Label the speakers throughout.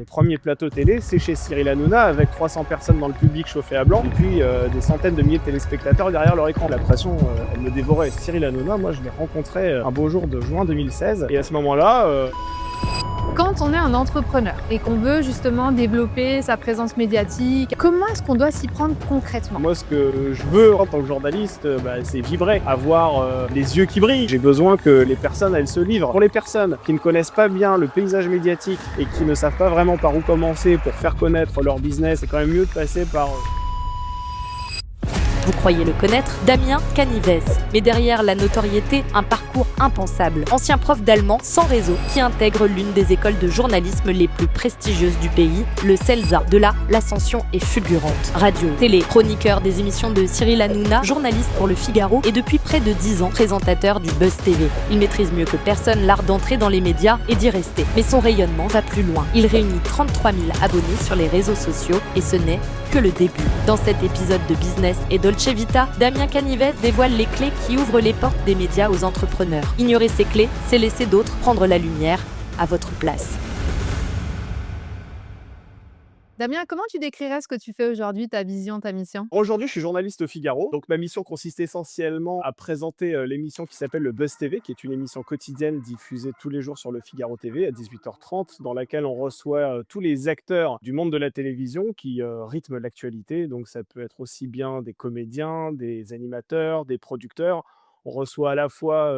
Speaker 1: premier plateau télé, c'est chez Cyril Hanouna, avec 300 personnes dans le public chauffées à blanc, et puis des centaines de milliers de téléspectateurs derrière leur écran. La pression, elle me dévorait. Cyril Hanouna, moi je l'ai rencontré un beau jour de juin 2016, et à ce moment-là...
Speaker 2: Quand on est un entrepreneur et qu'on veut justement développer sa présence médiatique, comment est-ce qu'on doit s'y prendre concrètement?
Speaker 1: Moi, ce que je veux en tant que journaliste, c'est vibrer, avoir les yeux qui brillent. J'ai besoin que les personnes, elles se livrent. Pour les personnes qui ne connaissent pas bien le paysage médiatique et qui ne savent pas vraiment par où commencer pour faire connaître leur business, c'est quand même mieux de passer par...
Speaker 3: Vous croyez le connaître, Damien Canivez. Mais derrière la notoriété, un parcours impensable. Ancien prof d'allemand sans réseau qui intègre l'une des écoles de journalisme les plus prestigieuses du pays, le CELSA. De là, l'ascension est fulgurante. Radio, télé, chroniqueur des émissions de Cyril Hanouna, journaliste pour Le Figaro et depuis près de 10 ans, présentateur du Buzz TV. Il maîtrise mieux que personne l'art d'entrer dans les médias et d'y rester. Mais son rayonnement va plus loin. Il réunit 33 000 abonnés sur les réseaux sociaux et ce n'est que le début. Dans cet épisode de Business et Dolce Vita, Damien Canivez dévoile les clés qui ouvrent les portes des médias aux entrepreneurs. Ignorer ces clés, c'est laisser d'autres prendre la lumière à votre place.
Speaker 2: Damien, comment tu décrirais ce que tu fais aujourd'hui, ta vision, ta mission?
Speaker 1: Aujourd'hui, je suis journaliste au Figaro. Donc, ma mission consiste essentiellement à présenter l'émission qui s'appelle le Buzz TV, qui est une émission quotidienne diffusée tous les jours sur le Figaro TV à 18h30, dans laquelle on reçoit tous les acteurs du monde de la télévision qui rythment l'actualité. Donc, ça peut être aussi bien des comédiens, des animateurs, des producteurs. On reçoit à la fois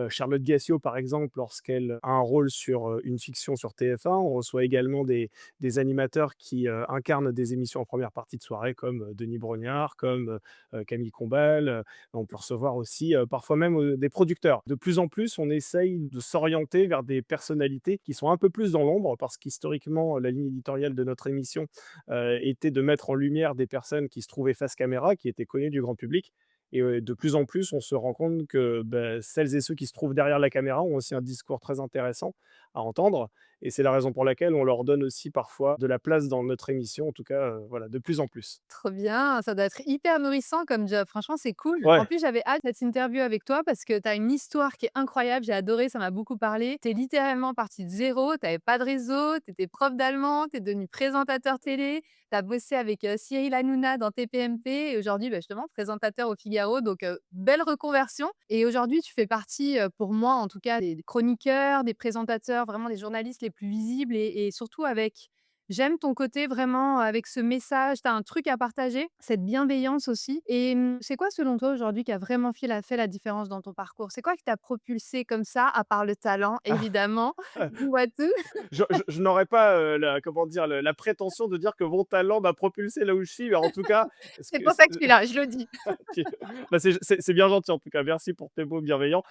Speaker 1: Charlotte Gassio, par exemple, lorsqu'elle a un rôle sur une fiction sur TF1. On reçoit également des animateurs qui incarnent des émissions en première partie de soirée, comme Denis Brognard, comme Camille Combal. On peut recevoir aussi parfois même des producteurs. De plus en plus, on essaye de s'orienter vers des personnalités qui sont un peu plus dans l'ombre, parce qu'historiquement, la ligne éditoriale de notre émission était de mettre en lumière des personnes qui se trouvaient face caméra, qui étaient connues du grand public. Et de plus en plus, on se rend compte que celles et ceux qui se trouvent derrière la caméra ont aussi un discours très intéressant à entendre. Et c'est la raison pour laquelle on leur donne aussi parfois de la place dans notre émission, en tout cas, voilà, de plus en plus.
Speaker 2: Trop bien, ça doit être hyper nourrissant comme job. Franchement, c'est cool. En
Speaker 1: Ouais.
Speaker 2: plus, j'avais hâte de cette interview avec toi parce que tu as une histoire qui est incroyable. J'ai adoré, ça m'a beaucoup parlé. Tu es littéralement parti de zéro, tu n'avais pas de réseau, tu étais prof d'allemand, tu es devenu présentateur télé, tu as bossé avec Cyril Hanouna dans TPMP et aujourd'hui, justement, présentateur au Figaro. Donc, belle reconversion. Et aujourd'hui, tu fais partie, pour moi en tout cas, des chroniqueurs, des présentateurs, vraiment des journalistes les plus visibles et surtout avec j'aime ton côté vraiment avec ce message, tu as un truc à partager, cette bienveillance aussi et c'est quoi selon toi aujourd'hui qui a vraiment fait la différence dans ton parcours? C'est quoi qui t'a propulsé comme ça, à part le talent évidemment? Dis-moi tout.
Speaker 1: Je n'aurais pas comment dire, la prétention de dire que mon talent m'a propulsé là où je suis, mais en tout cas, ce
Speaker 2: C'est
Speaker 1: que,
Speaker 2: pour ça que je suis là, je le dis.
Speaker 1: OK. C'est bien gentil en tout cas, merci pour tes mots bienveillants.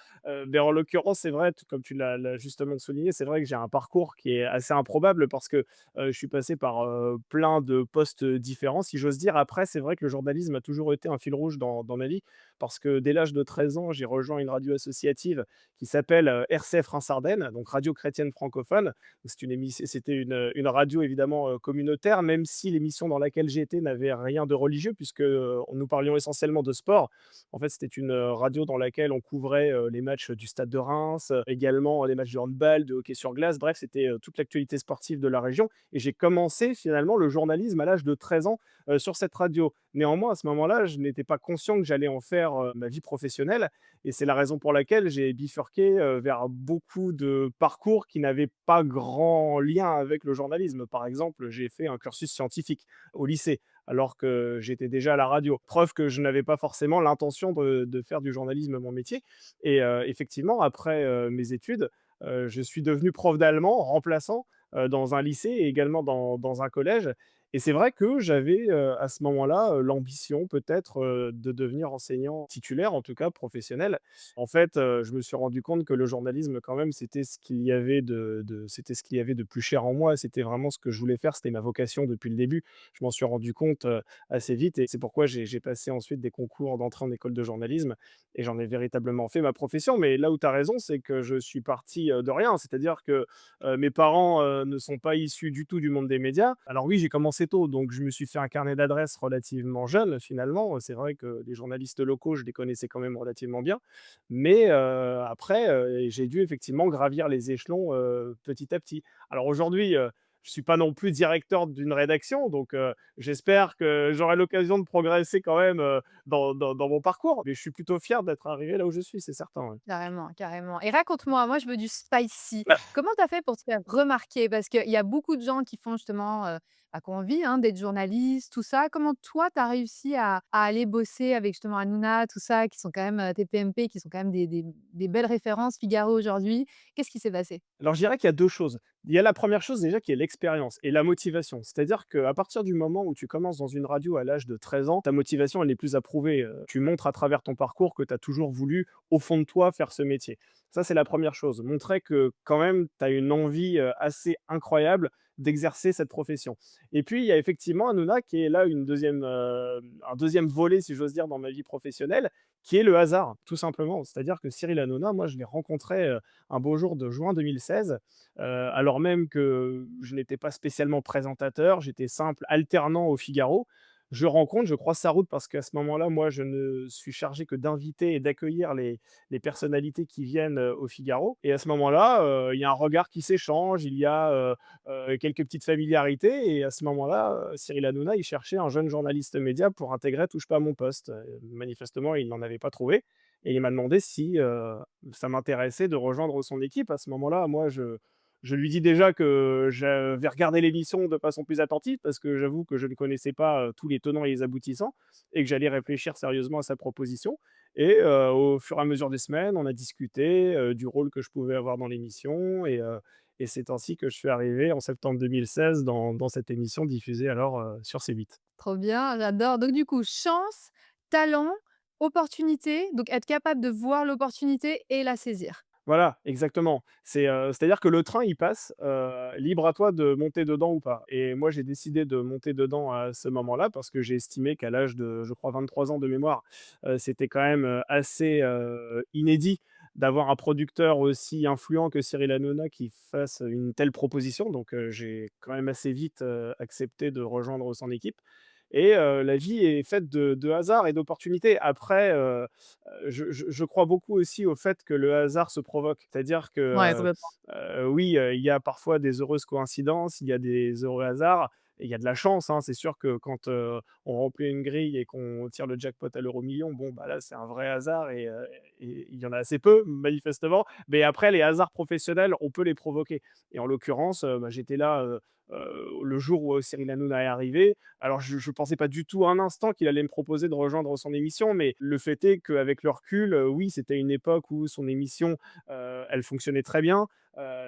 Speaker 1: Mais en l'occurrence, c'est vrai, tout comme tu l'as justement souligné, c'est vrai que j'ai un parcours qui est assez improbable parce que, je suis passé par, plein de postes différents, si j'ose dire. Après, c'est vrai que le journalisme a toujours été un fil rouge dans ma vie parce que dès l'âge de 13 ans, j'ai rejoint une radio associative qui s'appelle, RCF Reims-Ardennes, donc Radio Chrétienne Francophone. C'était une radio évidemment, communautaire, même si l'émission dans laquelle j'étais n'avait rien de religieux puisque, nous parlions essentiellement de sport. En fait, c'était une, radio dans laquelle on couvrait, les matchs du Stade de Reims, également les matchs de handball, de hockey sur glace. Bref, c'était, toute l'actualité sportive de la région et j'ai commencé finalement le journalisme à l'âge de 13 ans, sur cette radio. Néanmoins, à ce moment-là, je n'étais pas conscient que j'allais en faire, ma vie professionnelle et c'est la raison pour laquelle j'ai bifurqué, vers beaucoup de parcours qui n'avaient pas grand lien avec le journalisme. Par exemple, j'ai fait un cursus scientifique au lycée, alors que j'étais déjà à la radio. Preuve que je n'avais pas forcément l'intention de faire du journalisme mon métier et effectivement après, mes études, je suis devenu prof d'allemand remplaçant, dans un lycée et également dans un collège et c'est vrai que j'avais, à ce moment-là, l'ambition peut-être, de devenir enseignant titulaire, en tout cas professionnel. En fait, je me suis rendu compte que le journalisme quand même, c'était ce qu'il y avait c'était ce qu'il y avait de plus cher en moi. C'était vraiment ce que je voulais faire, c'était ma vocation depuis le début. Je m'en suis rendu compte, assez vite et c'est pourquoi j'ai passé ensuite des concours d'entrée en école de journalisme et j'en ai véritablement fait ma profession. Mais là où tu as raison, c'est que je suis parti, de rien. C'est-à-dire que, mes parents, ne sont pas issus du tout du monde des médias. Alors oui, j'ai commencé tôt, donc je me suis fait un carnet d'adresses relativement jeune finalement. C'est vrai que les journalistes locaux, je les connaissais quand même relativement bien. Mais, après, j'ai dû effectivement gravir les échelons, petit à petit. Alors aujourd'hui, je suis pas non plus directeur d'une rédaction, donc j'espère que j'aurai l'occasion de progresser quand même, dans mon parcours. Mais je suis plutôt fier d'être arrivé là où je suis, c'est certain, ouais.
Speaker 2: Carrément, carrément. Et raconte-moi, moi je veux du spicy.
Speaker 1: Bah,
Speaker 2: Comment tu as fait pour te faire remarquer? Parce qu'il y a beaucoup de gens qui font justement, qui ont envie, hein, d'être journalistes, tout ça. Comment toi tu as réussi à aller bosser avec justement Hanouna, tout ça, qui sont quand même, tes PMP, qui sont quand même des belles références, Figaro aujourd'hui? Qu'est-ce qui s'est passé?
Speaker 1: alors je dirais qu'il y a 2 choses. Il y a la première chose déjà qui est l'expérience et la motivation. C'est-à-dire qu'à partir du moment où tu commences dans une radio à l'âge de 13 ans, ta motivation elle n'est plus à prouver, tu montres à travers ton parcours que tu as toujours voulu, au fond de toi, faire ce métier. Ça, c'est la première chose, montrer que quand même tu as une envie, assez incroyable d'exercer cette profession. Et puis il y a effectivement Hanouna qui est là un deuxième volet, si j'ose dire, dans ma vie professionnelle, qui est le hasard, tout simplement. C'est-à-dire que Cyril Hanouna, moi je l'ai rencontré, un beau jour de juin 2016, alors même que je n'étais pas spécialement présentateur, j'étais simple alternant au Figaro. Je croise sa route parce qu'à ce moment-là, moi, je ne suis chargé que d'inviter et d'accueillir les personnalités qui viennent, au Figaro et à ce moment-là, il y a un regard qui s'échange, il y a, quelques petites familiarités et à ce moment-là, Cyril Hanouna, il cherchait un jeune journaliste média pour intégrer Touche pas à mon poste. Manifestement, il n'en avait pas trouvé et il m'a demandé si, ça m'intéressait de rejoindre son équipe. À ce moment-là, moi, je lui dis déjà que j'avais regardé l'émission de façon plus attentive parce que j'avoue que je ne connaissais pas, tous les tenants et les aboutissants et que j'allais réfléchir sérieusement à sa proposition et au fur et à mesure des semaines, on a discuté, du rôle que je pouvais avoir dans l'émission et c'est ainsi que je suis arrivé en septembre 2016 dans cette émission diffusée alors, sur C8.
Speaker 2: Trop bien, j'adore. Donc du coup, chance, talent, opportunité, donc être capable de voir l'opportunité et la saisir.
Speaker 1: Voilà, exactement. C'est-à-dire que le train, il passe, libre à toi de monter dedans ou pas et moi, j'ai décidé de monter dedans à ce moment-là parce que j'ai estimé qu'à l'âge de, je crois, 23 ans de mémoire, c'était quand même, assez, inédit d'avoir un producteur aussi influent que Cyril Hanouna qui fasse une telle proposition donc j'ai quand même assez vite, accepté de rejoindre son équipe et la vie est faite de hasards et d'opportunités. Après, je crois beaucoup aussi au fait que le hasard se provoque. C'est-à-dire que,
Speaker 2: Ouais, complètement.
Speaker 1: oui, il y a parfois des heureuses coïncidences, il y a des heureux hasards et il y a de la chance, hein. C'est sûr que quand, on remplit une grille et qu'on tire le jackpot à l'euro-million, bon, bah, là, c'est un vrai hasard et il y en a assez peu, manifestement. Mais après, les hasards professionnels, on peut les provoquer et en l'occurrence, bah, j'étais là, le jour où Cyril Hanouna est arrivé. Alors je pensais pas du tout un instant qu'il allait me proposer de rejoindre son émission, mais le fait est qu'avec le recul, oui, c'était une époque où son émission, elle fonctionnait très bien,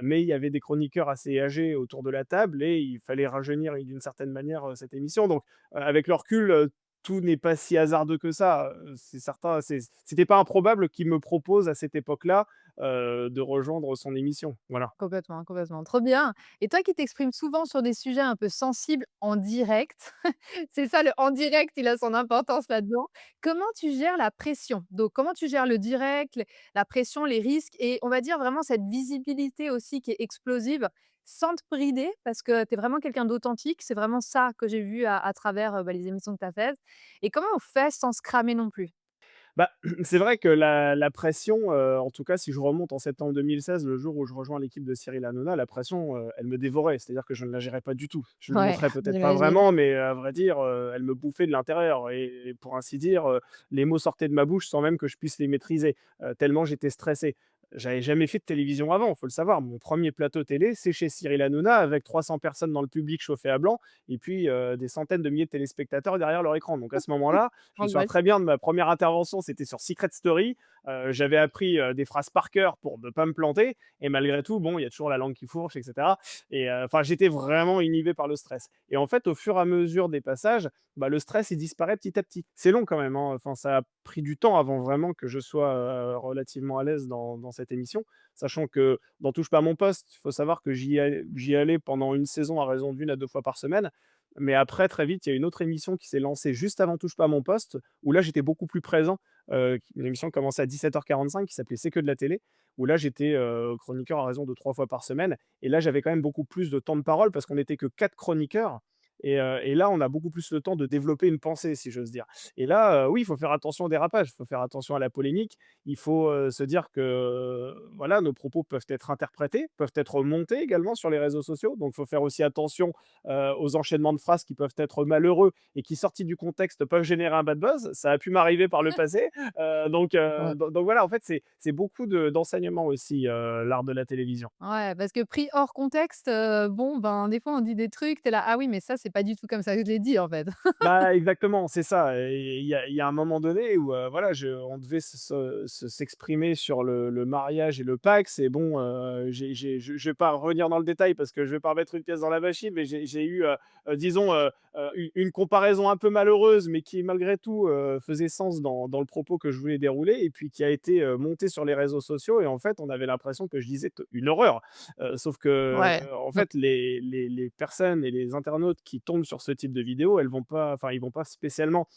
Speaker 1: mais il y avait des chroniqueurs assez âgés autour de la table et il fallait rajeunir d'une certaine manière, cette émission. Donc, avec le recul, tout n'est pas si hasardeux que ça, c'est certain, c'était pas improbable qu'il me propose à cette époque-là, de rejoindre son émission. Voilà.
Speaker 2: Complètement, complètement. Trop bien. Et toi qui t'exprimes souvent sur des sujets un peu sensibles en direct, c'est ça le en direct, il a son importance là-dedans. Comment tu gères la pression? Donc comment tu gères le direct, la pression, les risques et on va dire vraiment cette visibilité aussi qui est explosive, sans te brider parce que tu es vraiment quelqu'un d'authentique. C'est vraiment ça que j'ai vu à travers, les émissions que tu as faites et comment on fait sans se cramer non plus?
Speaker 1: Bah, c'est vrai que la pression, en tout cas, si je remonte en septembre 2016, le jour où je rejoins l'équipe de Cyril Hanouna, la pression, elle me dévorait. C'est-à-dire que je ne la gérais pas du tout. Je le
Speaker 2: Ouais,
Speaker 1: montrais peut-être pas
Speaker 2: j'imagine.
Speaker 1: vraiment, mais à vrai dire, elle me bouffait de l'intérieur et pour ainsi dire, les mots sortaient de ma bouche sans même que je puisse les maîtriser, tellement j'étais stressé. J'avais jamais fait de télévision avant, faut le savoir. Mon premier plateau télé, c'est chez Cyril Hanouna avec 300 personnes dans le public chauffé à blanc et puis, des centaines de milliers de téléspectateurs derrière leur écran. Donc à ce moment-là, je me souviens
Speaker 2: Angoisse.
Speaker 1: très bien de ma première intervention, c'était sur Secret Story. J'avais appris, des phrases par cœur pour ne pas me planter et malgré tout, bon, il y a toujours la langue qui fourche et cetera et enfin, j'étais vraiment inhibé par le stress et en fait, au fur et à mesure des passages, bah, le stress, il disparaît petit à petit. C'est long quand même, hein, enfin, ça a pris du temps avant vraiment que je sois, relativement à l'aise dans cette émission. Sachant que dans Touche pas à mon poste, il faut savoir que j'y allais pendant une saison à raison d'1 à 2 fois par semaine. Mais après, très vite, il y a une autre émission qui s'est lancée juste avant Touche pas à mon poste, où là, j'étais beaucoup plus présent. Une émission qui commençait à 17h45 qui s'appelait C'est que de la télé, où là, j'étais, chroniqueur à raison de 3 fois par semaine et là, j'avais quand même beaucoup plus de temps de parole parce qu'on n'était que 4 chroniqueurs et là, on a beaucoup plus le temps de développer une pensée, si j'ose dire. Et là, oui, il faut faire attention au dérapage, il faut faire attention à la polémique. Il faut, se dire que, voilà, nos propos peuvent être interprétés, peuvent être montés également sur les réseaux sociaux. Donc il faut faire aussi attention, aux enchaînements de phrases qui peuvent être malheureux et qui, sortis du contexte, peuvent générer un bad buzz. Ça a pu m'arriver par le passé.
Speaker 2: Ouais.
Speaker 1: Donc voilà, en fait, c'est beaucoup d'enseignement aussi, l'art de la télévision.
Speaker 2: Ouais, parce que pris hors contexte, bon, ben, des fois, on dit des trucs, tu es là: «Ah oui, mais ça, c'est pas du tout comme ça que je l'ai dit, en fait».
Speaker 1: Bah, exactement, c'est ça. Et il y a un moment donné où, voilà, on devait s'exprimer sur le mariage et le Pacs. Et bon, je vais pas revenir dans le détail parce que je vais pas remettre une pièce dans la machine, mais j'ai eu, disons, une comparaison un peu malheureuse, mais qui malgré tout, faisait sens dans le propos que je voulais dérouler, et puis qui a été, montée sur les réseaux sociaux. Et en fait, on avait l'impression que je disais une horreur. Sauf que,
Speaker 2: Ouais.
Speaker 1: en fait, les personnes et les internautes qui tombent sur ce type de vidéo, elles vont pas, enfin, ils vont pas spécialement,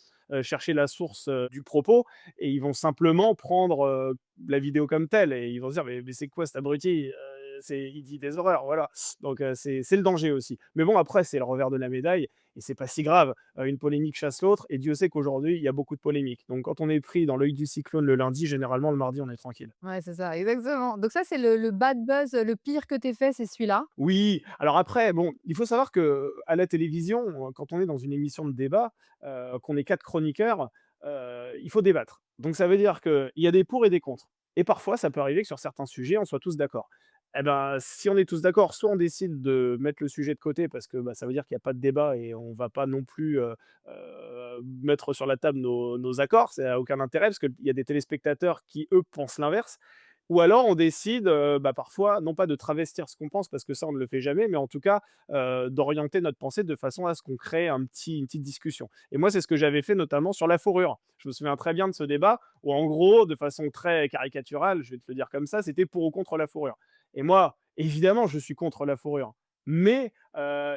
Speaker 1: chercher la source, du propos, et ils vont simplement prendre, la vidéo comme telle, et ils vont se dire: «Mais c'est quoi cet abruti? Il dit des horreurs», voilà. Donc c'est le danger aussi. Mais bon, après, c'est le revers de la médaille, et c'est pas si grave. Une polémique chasse l'autre, et Dieu sait qu'aujourd'hui, il y a beaucoup de polémiques. Donc quand on est pris dans l'œil du cyclone le lundi, généralement le mardi, on est tranquille.
Speaker 2: Ouais, c'est ça, exactement. Donc ça, c'est le bad buzz, le pire que tu fait, c'est celui-là?
Speaker 1: Oui, alors après, bon, il faut savoir que à la télévision, quand on est dans une émission de débat, qu'on est 4 chroniqueurs, il faut débattre. Donc ça veut dire qu'il y a des pour et des contre, et parfois ça peut arriver que sur certains sujets, on soit tous d'accord. Et ben, si on est tous d'accord, soit on décide de mettre le sujet de côté parce que, bah, ça veut dire qu'il y a pas de débat, et on va pas non plus, mettre sur la table nos accords, ça a aucun intérêt parce qu'il y a des téléspectateurs qui, eux, pensent l'inverse. Ou alors on décide, bah, parfois, non pas de travestir ce qu'on pense, parce que ça on ne le fait jamais, mais en tout cas, d'orienter notre pensée de façon à ce qu'on crée une petite discussion. Et moi, c'est ce que j'avais fait notamment sur la fourrure. Je me souviens très bien de ce débat où, en gros, de façon très caricaturale, je vais te le dire comme ça, c'était pour ou contre la fourrure. Et moi, évidemment, je suis contre la fourrure, mais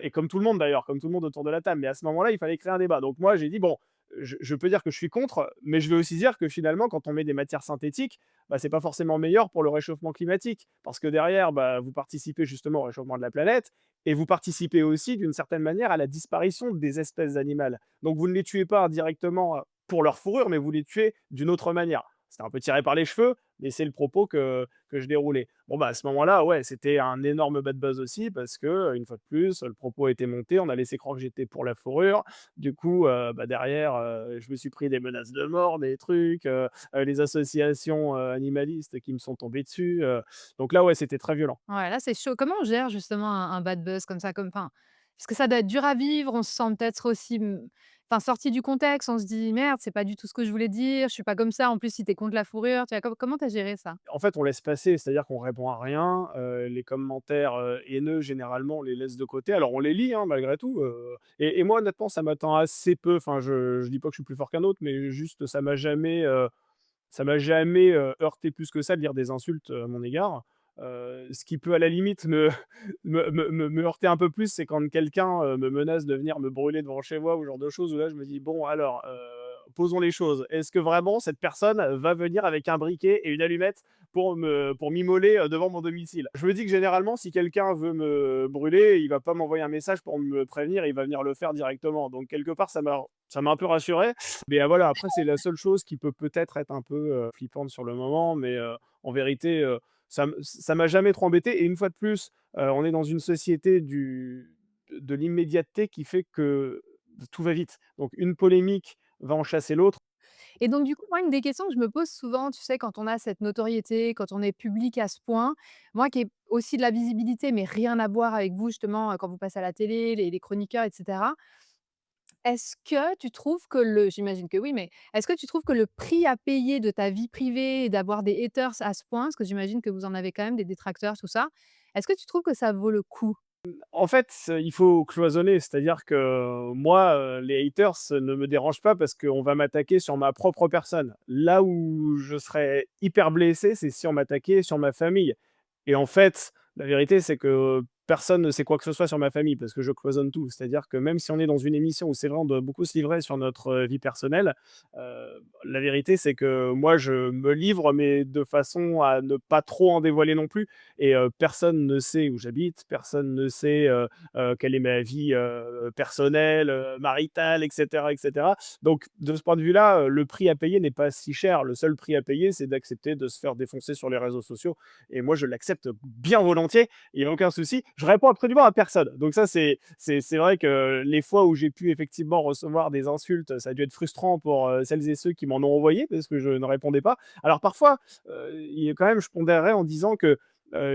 Speaker 1: et comme tout le monde d'ailleurs, comme tout le monde autour de la table, mais à ce moment-là, il fallait créer un débat. Donc moi, j'ai dit: «Bon, je peux dire que je suis contre, mais je vais aussi dire que finalement, quand on met des matières synthétiques, bah, c'est pas forcément meilleur pour le réchauffement climatique. Parce que derrière, bah, vous participez justement au réchauffement de la planète, et vous participez aussi d'une certaine manière à la disparition des espèces animales. Donc vous ne les tuez pas indirectement, pour leur fourrure, mais vous les tuez d'une autre manière. C'était un peu tiré par les cheveux, mais c'est le propos que je déroulais. Bon, bah, à ce moment-là, ouais, c'était un énorme bad buzz aussi parce que, une fois de plus, le propos a été monté, on a laissé croire que j'étais pour la fourrure. Du coup, bah, derrière, je me suis pris des menaces de mort, des trucs, les associations, animalistes qui me sont tombées dessus, donc là, ouais, c'était très violent.
Speaker 2: Ouais, là, c'est chaud. Comment on gère justement un bad buzz comme ça? Parce que ça doit être dur à vivre, on se sent peut-être aussi, enfin, sorti du contexte, on se dit: «Merde, c'est pas du tout ce que je voulais dire, je suis pas comme ça, en plus, si tu es contre la fourrure», tu vois? Comment tu as géré ça?
Speaker 1: En fait, on laisse passer, c'est-à-dire qu'on répond à rien, les commentaires, haineux, généralement, on les laisse de côté. Alors on les lit, hein, malgré tout, et moi, honnêtement, ça m'atteint assez peu. Enfin, je dis pas que je suis plus fort qu'un autre, mais juste ça m'a jamais, heurté plus que ça de lire des insultes, à mon égard. Ce qui peut à la limite me heurter un peu plus, c'est quand quelqu'un, me menace de venir me brûler devant chez moi ou ce genre de choses, où là je me dis: «Bon alors, posons les choses. Est-ce que vraiment cette personne va venir avec un briquet et une allumette pour m'immoler, devant mon domicile?» Je me dis que généralement, si quelqu'un veut me brûler, il va pas m'envoyer un message pour me prévenir, il va venir le faire directement. Donc quelque part, ça m'a un peu rassuré. Mais voilà, après c'est la seule chose qui peut peut-être être un peu, flippante sur le moment, mais en vérité, ça m'a jamais trop embêté. Et une fois de plus, on est dans une société de l'immédiateté qui fait que tout va vite. Donc une polémique va en chasser l'autre.
Speaker 2: Et donc du coup, moi, une des questions que je me pose souvent, tu sais, quand on a cette notoriété, quand on est public à ce point, moi qui ai aussi de la visibilité, mais rien à voir avec vous justement, quand vous passez à la télé, les chroniqueurs et cetera. Est-ce que tu trouves que j'imagine que oui, mais est-ce que tu trouves que le prix à payer de ta vie privée et d'avoir des haters à ce point, parce que j'imagine que vous en avez quand même des détracteurs, tout ça, est-ce que tu trouves que ça vaut le coup?
Speaker 1: En fait, il faut cloisonner, c'est-à-dire que moi, les haters ne me dérangent pas parce qu'on va m'attaquer sur ma propre personne. Là où je serais hyper blessé, c'est si on m'attaquait sur ma famille. Et en fait, la vérité, c'est que personne ne sait quoi que ce soit sur ma famille parce que je cloisonne tout. C'est-à-dire que même si on est dans une émission où c'est vrai, on doit beaucoup se livrer sur notre, vie personnelle, la vérité, c'est que moi, je me livre, mais de façon à ne pas trop en dévoiler non plus et personne ne sait où j'habite, personne ne sait, quelle est ma vie, personnelle, maritale et cetera. Donc de ce point de vue-là, le prix à payer n'est pas si cher. Le seul prix à payer, c'est d'accepter de se faire défoncer sur les réseaux sociaux et moi, je l'accepte bien volontiers, il y a aucun souci. Je réponds absolument à personne. Donc ça, c'est vrai que les fois où j'ai pu effectivement recevoir des insultes, ça a dû être frustrant pour, celles et ceux qui m'en ont envoyé parce que je ne répondais pas. Alors parfois, il y a quand même je pondérerais en disant que,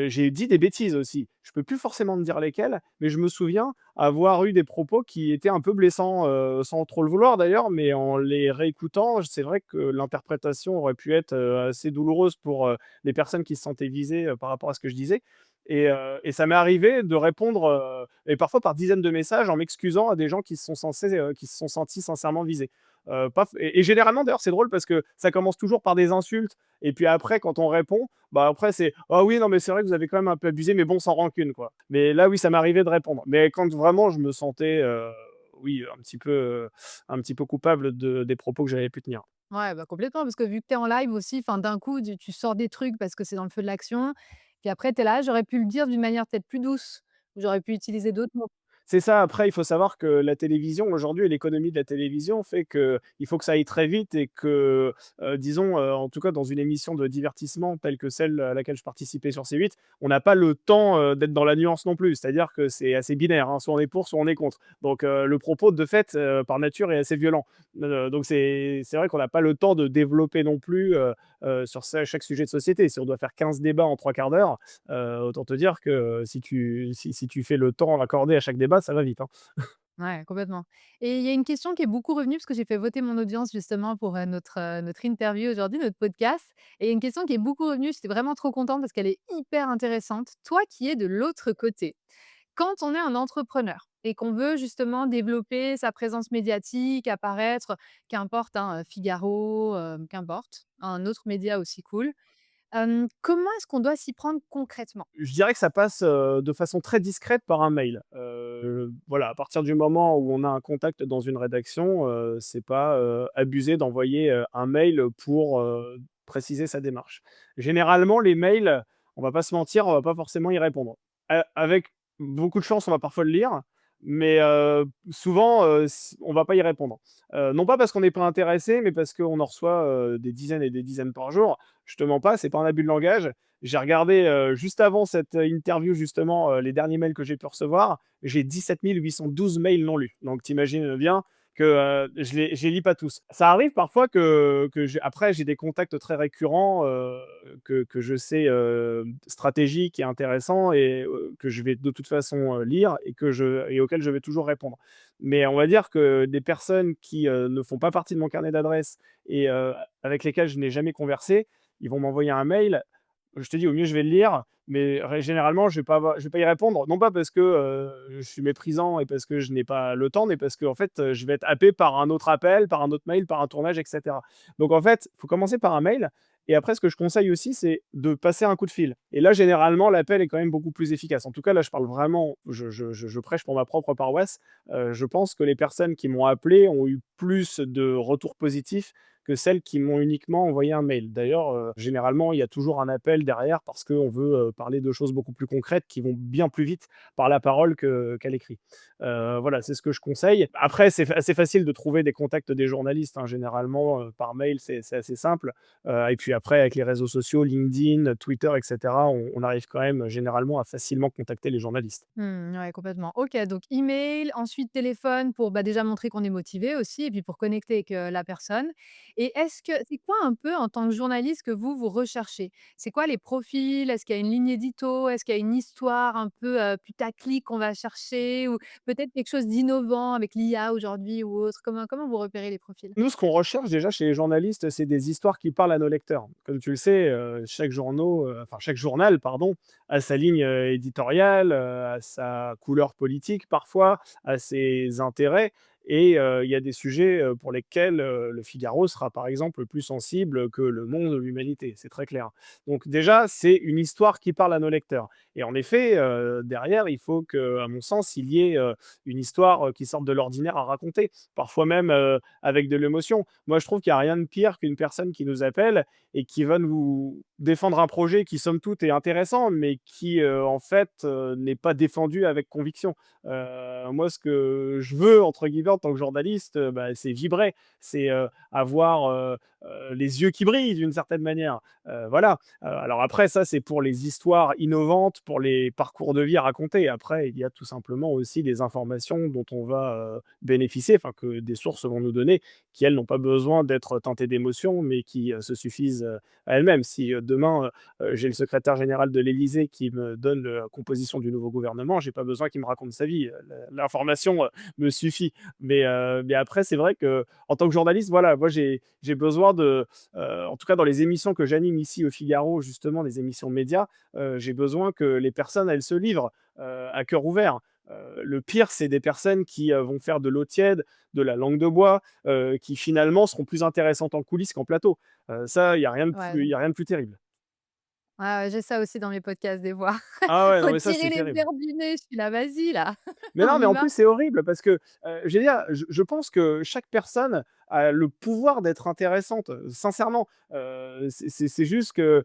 Speaker 1: j'ai dit des bêtises aussi. Je peux plus forcément te dire lesquelles, mais je me souviens avoir eu des propos qui étaient un peu blessants, sans trop le vouloir d'ailleurs, mais en les réécoutant, c'est vrai que l'interprétation aurait pu être, assez douloureuse pour, les personnes qui se sentaient visées, par rapport à ce que je disais et ça m'est arrivé de répondre, et parfois par dizaines de messages en m'excusant à des gens qui se sont sentis sincèrement visés. Pas f et généralement d'ailleurs c'est drôle parce que ça commence toujours par des insultes et puis après quand on répond, bah, après c'est: «Ah oui, non mais c'est vrai que vous avez quand même un peu abusé mais bon sans rancune quoi». Mais là oui, ça m'est arrivé de répondre. Mais quand vraiment je me sentais, oui, un petit peu coupable des propos que j'avais pu tenir.
Speaker 2: Ouais, bah, complètement, parce que vu que tu es en live aussi, enfin, d'un coup, tu sors des trucs parce que c'est dans le feu de l'action, puis après tu es là: «J'aurais pu le dire d'une manière peut-être plus douce, ou j'aurais pu utiliser d'autres mots».
Speaker 1: C'est ça, après il faut savoir que la télévision aujourd'hui et l'économie de la télévision fait qu'il faut que ça aille très vite et que, disons, en tout cas dans une émission de divertissement telle que celle à laquelle je participais sur C8, on n'a pas le temps, d'être dans la nuance non plus. C'est-à-dire que c'est assez binaire, hein, soit on est pour, soit on est contre. Donc, le propos de fait, par nature est assez violent. Donc c'est vrai qu'on n'a pas le temps de développer non plus, sur chaque sujet de société. Si on doit faire 15 débats en 3/4 d'heure, autant te dire que si tu fais le temps accordé à chaque débat, ça va vite, hein.
Speaker 2: Ouais, complètement. Et il y a une question qui est beaucoup revenue parce que j'ai fait voter mon audience justement pour, notre interview aujourd'hui, notre podcast, et il y a une question qui est beaucoup revenue, j'étais vraiment trop contente parce qu'elle est hyper intéressante. Toi qui es de l'autre côté, quand on est un entrepreneur et qu'on veut justement développer sa présence médiatique, apparaître, qu'importe, hein, Figaro, qu'importe, un autre média aussi cool, comment est-ce qu'on doit s'y prendre concrètement?
Speaker 1: Je dirais que ça passe, de façon très discrète par un mail. Voilà, à partir du moment où on a un contact dans une rédaction, c'est pas, abusé d'envoyer, un mail pour, préciser sa démarche. Généralement, les mails, on va pas se mentir, on va pas forcément y répondre. Avec beaucoup de chance, on va parfois le lire, mais, souvent, on va pas y répondre. Non pas parce qu'on n'est pas intéressé, mais parce qu'on en reçoit, des dizaines et des dizaines par jour. Je te mens pas, c'est pas un abus de langage. J'ai regardé, juste avant cette, interview justement, les derniers mails que j'ai pu recevoir. J'ai 17 812 mails non lus. Donc tu imagines bien que, je les lis pas tous. Ça arrive parfois que j'ai des contacts très récurrents, que je sais, stratégiques et intéressants et que je vais de toute façon, lire et auxquels je vais toujours répondre. Mais on va dire que des personnes qui, ne font pas partie de mon carnet d'adresses et avec lesquelles je n'ai jamais conversé, ils vont m'envoyer un mail. Je te dis, au mieux, je vais le lire, mais généralement, je vais pas y répondre. Non pas parce que, je suis méprisant et parce que je n'ai pas le temps, mais parce qu'en fait, je vais être happé par un autre appel, par un autre mail, par un tournage et cetera. Donc en fait, il faut commencer par un mail et après ce que je conseille aussi, c'est de passer un coup de fil et là, généralement, l'appel est quand même beaucoup plus efficace. En tout cas, là, je parle vraiment je prêche pour ma propre paroisse. Je pense que les personnes qui m'ont appelé ont eu plus de retours positifs que celles qui m'ont uniquement envoyé un mail. D'ailleurs, généralement, il y a toujours un appel derrière parce qu'on veut, parler de choses beaucoup plus concrètes qui vont bien plus vite par la parole qu'à l'écrit. Voilà, c'est ce que je conseille. Après, c'est assez facile de trouver des contacts des journalistes, hein, généralement, par mail, c'est assez simple. Et puis après avec les réseaux sociaux, LinkedIn, Twitter et cetera, on arrive quand même généralement à facilement contacter les journalistes.
Speaker 2: Mmh, ouais, complètement. OK, donc email, ensuite téléphone pour, bah, déjà montrer qu'on est motivé aussi et puis pour connecter avec, la personne. Et est-ce que c'est quoi un peu en tant que journaliste que vous recherchez? C'est quoi les profils? Est-ce qu'il y a une ligne édito? Est-ce qu'il y a une histoire un peu, putaclic qu'on va chercher, ou peut-être quelque chose d'innovant avec l'IA aujourd'hui ou autre? Comment vous repérez les profils?
Speaker 1: Nous, ce qu'on recherche déjà chez les journalistes, c'est des histoires qui parlent à nos lecteurs. Comme tu le sais, chaque journal, pardon, a sa ligne, éditoriale, a sa couleur politique parfois, a ses intérêts et il y a des sujets, pour lesquels, Le Figaro sera, par exemple, plus sensible que Le Monde ou l'Humanité, c'est très clair. Donc déjà, c'est une histoire qui parle à nos lecteurs et en effet, derrière, il faut que, à mon sens, il y ait, une histoire, qui sorte de l'ordinaire à raconter, parfois même, avec de l'émotion. Moi, je trouve qu'il y a rien de pire qu'une personne qui nous appelle et qui va nous défendre un projet qui, somme toute, est intéressant, mais qui, en fait, n'est pas défendu avec conviction. Moi, ce que je veux, entre guillemets, en tant que journaliste, bah, c'est vibrer, c'est, avoir, les yeux qui brillent d'une certaine manière. Voilà. Alors après ça, c'est pour les histoires innovantes, pour les parcours de vie à raconter. Après, il y a tout simplement aussi des informations dont on va, bénéficier, enfin que des sources vont nous donner, qui elles n'ont pas besoin d'être teintées d'émotions, mais qui, se suffisent, à elles-mêmes. Si, demain, j'ai le secrétaire général de l'Élysée qui me donne la composition du nouveau gouvernement, j'ai pas besoin qu'il me raconte sa vie. L'information, me suffit. Mais après, c'est vrai que en tant que journaliste, voilà, moi j'ai besoin de, en tout cas dans les émissions que j'anime ici au Figaro, justement, les émissions médias, j'ai besoin que les personnes, elles se livrent, à cœur ouvert. Le pire, c'est des personnes qui, vont faire de l'eau tiède, de la langue de bois, qui finalement seront plus intéressantes en coulisses qu'en plateau. Ça,
Speaker 2: Ouais.
Speaker 1: il y a rien de plus terrible.
Speaker 2: Ouais, ouais, j'ai ça aussi dans mes podcasts des fois.
Speaker 1: Ah ouais, non
Speaker 2: Faut
Speaker 1: mais ça,
Speaker 2: tirer
Speaker 1: c'est
Speaker 2: les
Speaker 1: terrible.
Speaker 2: verres du nez, je suis là: «Vas-y là,
Speaker 1: Mais non,
Speaker 2: on
Speaker 1: mais
Speaker 2: y
Speaker 1: en
Speaker 2: va».
Speaker 1: plus, c'est horrible parce que, je veux dire, je pense que chaque personne a le pouvoir d'être intéressante, sincèrement. C'est juste que,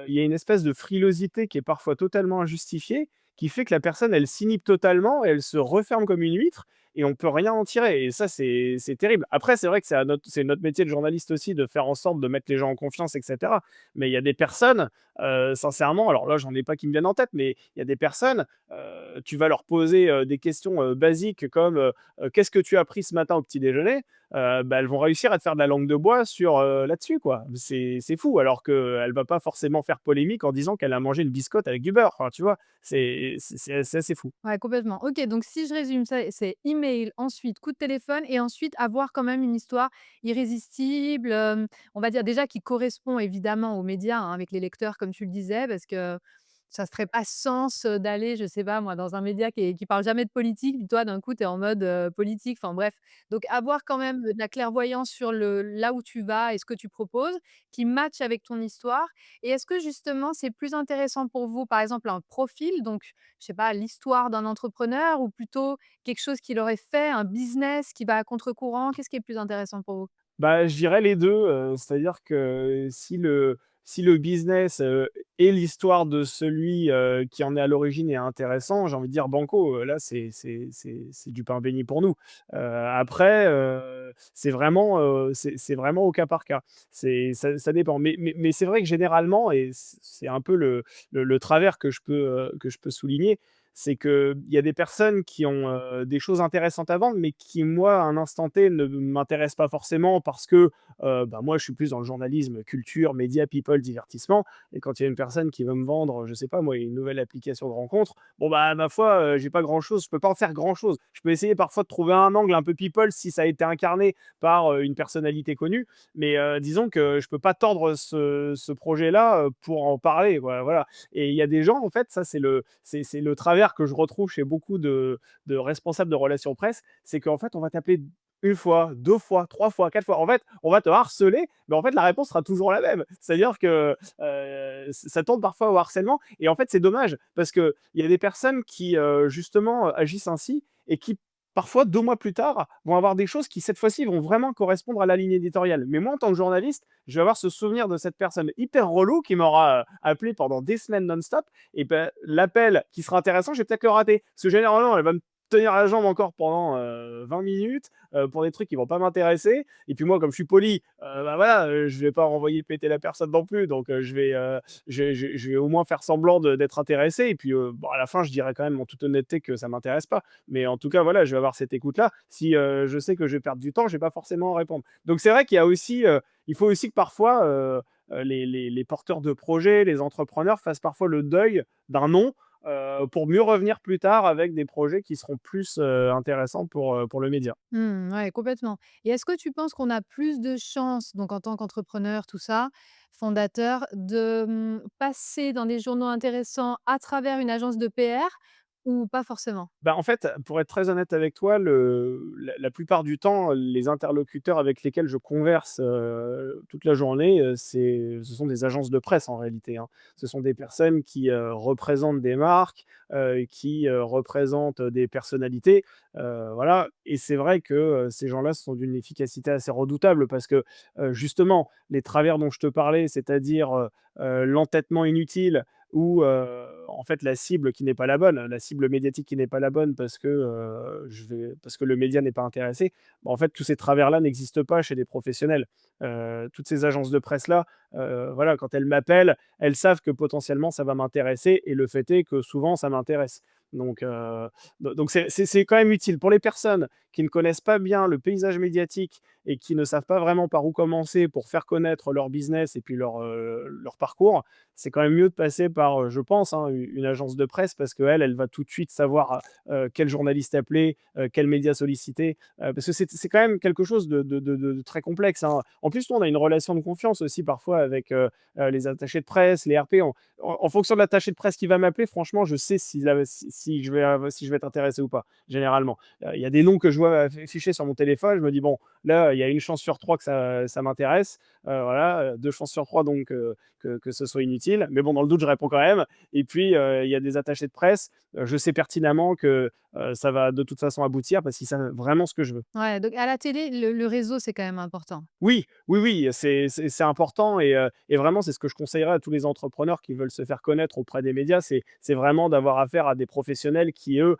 Speaker 1: il y a une espèce de frilosité qui est parfois totalement injustifiée, qui fait que la personne, elle s'inhibe totalement et elle se referme comme une huître et on peut rien en tirer et ça, c'est terrible. Après, c'est vrai que c'est notre métier de journaliste aussi de faire en sorte de mettre les gens en confiance et cetera. Mais il y a des personnes, sincèrement, alors là, j'en ai pas qui me viennent en tête, mais il y a des personnes, tu vas leur poser, des questions, basiques comme, «Qu'est-ce que tu as pris ce matin au petit déjeuner?» Bah, elles vont réussir à te faire de la langue de bois sur, là-dessus, quoi. C'est fou, alors qu'elle va pas forcément faire polémique en disant qu'elle a mangé une biscotte avec du beurre, enfin, tu vois? C'est assez fou.
Speaker 2: Ouais, complètement. OK, donc si je résume ça, c'est email, ensuite coup de téléphone et ensuite avoir quand même une histoire irrésistible, on va dire déjà qui correspond évidemment aux médias, hein, avec les lecteurs comme tu le disais, parce que ça ne ferait pas sens, d'aller, je sais pas moi, dans un média qui parle jamais de politique, puis toi d'un coup tu es en mode, politique, enfin bref. Donc avoir quand même, de la clairvoyance sur le là où tu vas et ce que tu proposes, qui matche avec ton histoire et est-ce que justement c'est plus intéressant pour vous, par exemple un profil, donc je sais pas, l'histoire d'un entrepreneur ou plutôt quelque chose qu'il aurait fait, un business qui va à contre-courant? Qu'est-ce qui est plus intéressant pour vous?
Speaker 1: Bah, je dirais les 2. C'est-à-dire que si le business, et l'histoire de celui, qui en est à l'origine est intéressant, j'ai envie de dire banco, là c'est du pain béni pour nous. Après, c'est vraiment au cas par cas. Ça dépend. Mais c'est vrai que généralement et c'est un peu le travers que je peux souligner, c'est qu'il y a des personnes qui ont, des choses intéressantes à vendre, mais qui, moi, à un instant T, ne m'intéressent pas forcément parce que, bah, moi, je suis plus dans le journalisme, culture, médias, people, divertissement et quand il y a une personne qui veut me vendre, je sais pas moi, une nouvelle application de rencontre, bon, bah, ma foi, j'ai pas grand-chose, je peux pas en faire grand-chose. Je peux essayer parfois de trouver un angle un peu people si ça a été incarné par, une personnalité connue, mais disons que je peux pas tordre ce projet-là, pour en parler, quoi, voilà. Et il y a des gens, en fait, ça c'est le travers que je retrouve chez beaucoup de responsables de relations presse, c'est qu'en fait, on va t'appeler une fois, 2 fois, 3 fois, 4 fois. En fait, on va te harceler, mais en fait, la réponse sera toujours la même. C'est-à-dire que, ça tourne parfois au harcèlement et en fait, c'est dommage parce qu'il y a des personnes qui, justement, agissent ainsi et qui, parfois 2 mois plus tard, vont avoir des choses qui, cette fois-ci, vont vraiment correspondre à la ligne éditoriale. Mais moi, en tant que journaliste, je vais avoir ce souvenir de cette personne hyper relou qui m'aura, appelé pendant des semaines non-stop et ben, l'appel qui sera intéressant, je vais peut-être le rater. Parce que généralement, elle va me tenir la jambe encore pendant, 20 minutes, pour des trucs qui vont pas m'intéresser et puis moi, comme je suis poli, bah, voilà, je vais pas renvoyer péter la personne non plus donc je vais au moins faire semblant d'être intéressé et puis, bon, à la fin, je dirai quand même en toute honnêteté que ça m'intéresse pas. Mais en tout cas, voilà, je vais avoir cette écoute-là. Si, je sais que je vais perdre du temps, je vais pas forcément répondre. Donc c'est vrai qu'il y a aussi, il faut aussi que parfois, les porteurs de projets, les entrepreneurs fassent parfois le deuil d'un nom, pour mieux revenir plus tard avec des projets qui seront plus, intéressants pour le média.
Speaker 2: Mmh, ouais, complètement et est-ce que tu penses qu'on a plus de chances, donc en tant qu'entrepreneur, tout ça, fondateur, de, passer dans des journaux intéressants à travers une agence de PR ou pas forcément?
Speaker 1: Bah, en fait, pour être très honnête avec toi, la plupart du temps, les interlocuteurs avec lesquels je converse, toute la journée, ce sont des agences de presse en réalité, hein. Ce sont des personnes qui, représentent des marques, qui, représentent, des personnalités, voilà et c'est vrai que, ces gens-là sont d'une efficacité assez redoutable parce que, justement, les travers dont je te parlais, c'est-à-dire, l'entêtement inutile ou, en fait, la cible qui n'est pas la bonne, la cible médiatique qui n'est pas la bonne parce que le média n'est pas intéressé. Bah, en fait, tous ces travers-là n'existent pas chez des professionnels. Toutes ces agences de presse-là, voilà, quand elles m'appellent, elles savent que potentiellement ça va m'intéresser et le fait est que souvent ça m'intéresse. Donc, c'est quand même utile. Pour les personnes qui ne connaissent pas bien le paysage médiatique et qui ne savent pas vraiment par où commencer pour faire connaître leur business et puis leur parcours, c'est quand même mieux de passer par, je pense, hein, une agence de presse parce qu'elle, elle va tout de suite savoir, quel journaliste appeler, quel média solliciter, parce que c'est quand même quelque chose de très complexe, hein. En plus, nous, on a une relation de confiance aussi parfois avec, les attachés de presse, les RP. En fonction de l'attaché de presse qui va m'appeler, franchement, je sais si je vais être intéressé ou pas, généralement. Il y a des noms que je vois affichés sur mon téléphone, je me dis: «Bon, là, il y a une chance sur 3 que ça m'intéresse», voilà, 2 chances sur 3 donc que ce soit inutile. Mais bon, dans le doute, je réponds quand même. Et puis, il y a des attachés de presse, je sais pertinemment que, ça va de toute façon aboutir parce qu'ils savent vraiment ce que je veux.
Speaker 2: Ouais, donc à la télé, le réseau, c'est quand même important.
Speaker 1: Oui, oui, oui, c'est important et vraiment, c'est ce que je conseillerais à tous les entrepreneurs qui veulent se faire connaître auprès des médias. C'est vraiment d'avoir affaire à des professionnels qui, eux,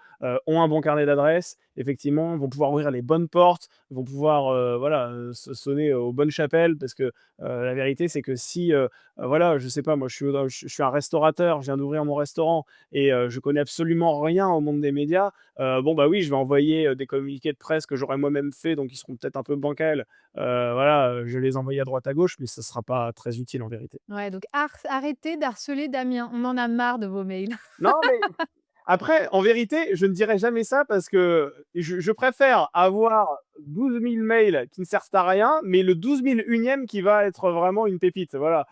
Speaker 1: ont un bon carnet d'adresses, effectivement, vont pouvoir ouvrir les bonnes portes, vont pouvoir, voilà, sonner aux bonnes chapelles parce que, la vérité, c'est que si, voilà, je sais pas, moi, je suis un restaurateur, je viens d'ouvrir mon restaurant et je connais absolument rien au monde des médias, bon, bah, oui, je vais envoyer, des communiqués de presse que j'aurais moi-même fait, donc ils seront peut-être un peu bancals. Voilà, je vais les envoyer à droite à gauche, mais ça sera pas très utile en vérité.
Speaker 2: Ouais, donc arrêtez d'harceler Damien. On en a marre de vos mails.
Speaker 1: Non, mais après, en vérité, je ne dirais jamais ça parce que je préfère avoir 12 000 mails qui ne servent à rien, mais le 12 001e qui va être vraiment une pépite, voilà.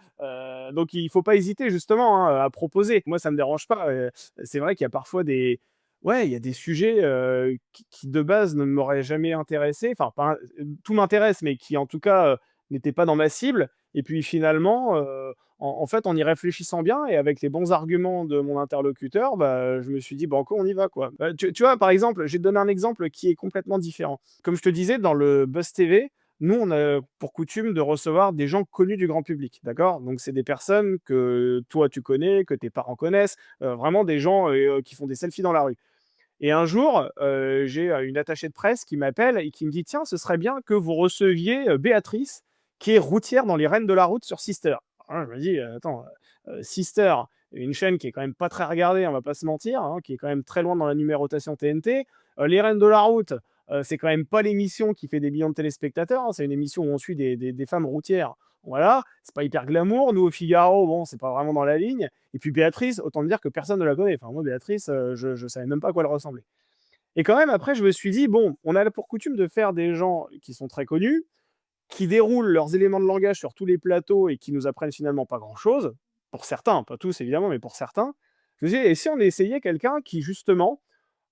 Speaker 1: Donc il faut pas hésiter justement, hein, à proposer. Moi, ça me dérange pas, c'est vrai qu'il y a parfois ouais, il y a des sujets, qui de base ne m'auraient jamais intéressé, enfin pas tout m'intéresse, mais qui en tout cas, n'étaient pas dans ma cible et puis finalement, en fait, en y réfléchissant bien et avec les bons arguments de mon interlocuteur, bah, je me suis dit: «Banco, on y va, quoi». Tu vois, par exemple, je vais te donner un exemple qui est complètement différent. Comme je te disais, dans le Buzz TV, nous, on a pour coutume de recevoir des gens connus du grand public, d'accord? Donc c'est des personnes que toi, tu connais, que tes parents connaissent, vraiment des gens, qui font des selfies dans la rue. Et un jour, j'ai, une attachée de presse qui m'appelle et qui me dit: «Tiens, ce serait bien que vous receviez, Béatrice, qui est routière dans les Reines de la route sur Sister». Alors je me dis: «Attends, Sister, une chaîne qui est quand même pas très regardée, on va pas se mentir, hein, qui est quand même très loin dans la numérotation TNT. Les Reines de la route, c'est quand même pas l'émission qui fait des millions de téléspectateurs, hein, c'est une émission où on suit des femmes routières. Voilà, c'est pas hyper glamour. Nous, au Figaro, bon, c'est pas vraiment dans la ligne. Et puis Béatrice, autant dire que personne ne la connaît. Enfin, moi, Béatrice, je savais même pas à quoi elle ressemblait. Et quand même, après, je me suis dit: «Bon, on a pour coutume de faire des gens qui sont très connus, qui déroulent leurs éléments de langage sur tous les plateaux et qui nous apprennent finalement pas grand-chose». Pour certains, pas tous évidemment, mais pour certains. Je me suis dit: «Et si on essayait quelqu'un qui justement,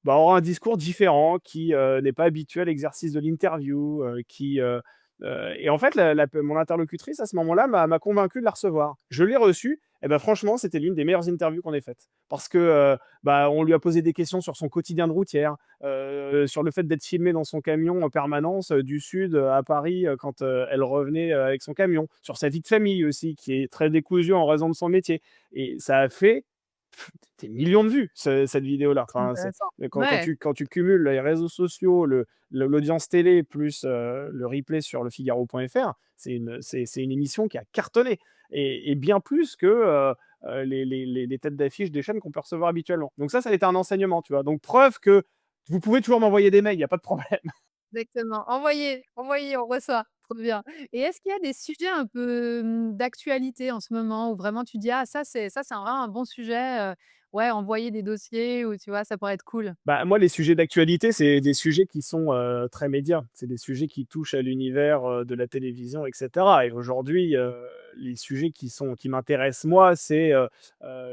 Speaker 1: bah, aura un discours différent, qui, n'est pas habitué à l'exercice de l'interview, et en fait, mon interlocutrice, à ce moment-là, m'a convaincu de la recevoir. Je l'ai reçue et bah, franchement, c'était l'une des meilleures interviews qu'on ait faites. Parce que, bah, on lui a posé des questions sur son quotidien de routière, sur le fait d'être filmée dans son camion en permanence, du sud, à Paris, quand, elle revenait, avec son camion. Sur sa vie de famille aussi, qui est très décousue en raison de son métier et ça a fait des millions de vues, cette vidéo-là.
Speaker 2: Trop
Speaker 1: Enfin,
Speaker 2: intéressant.
Speaker 1: quand
Speaker 2: Ouais.
Speaker 1: tu cumules les réseaux sociaux, l'audience télé plus, le replay sur lefigaro.fr, c'est une émission qui a cartonné et bien plus que, les têtes d'affiche des chaînes qu'on peut recevoir habituellement. Donc ça a été un enseignement, tu vois? Donc preuve que vous pouvez toujours m'envoyer des mails, il y a pas de problème.
Speaker 2: Exactement. Envoyez, envoyez, on reçoit. Trop bien. Et est-ce qu'il y a des sujets un peu, d'actualité en ce moment où vraiment tu dis: «Ah ça c'est vraiment un bon sujet, ouais, envoyer des dossiers» ou tu vois, ça pourrait être cool?
Speaker 1: Bah, moi, les sujets d'actualité, c'est des sujets qui sont, très médias. C'est des sujets qui touchent à l'univers, de la télévision et cetera et aujourd'hui, les sujets qui m'intéressent moi, c'est,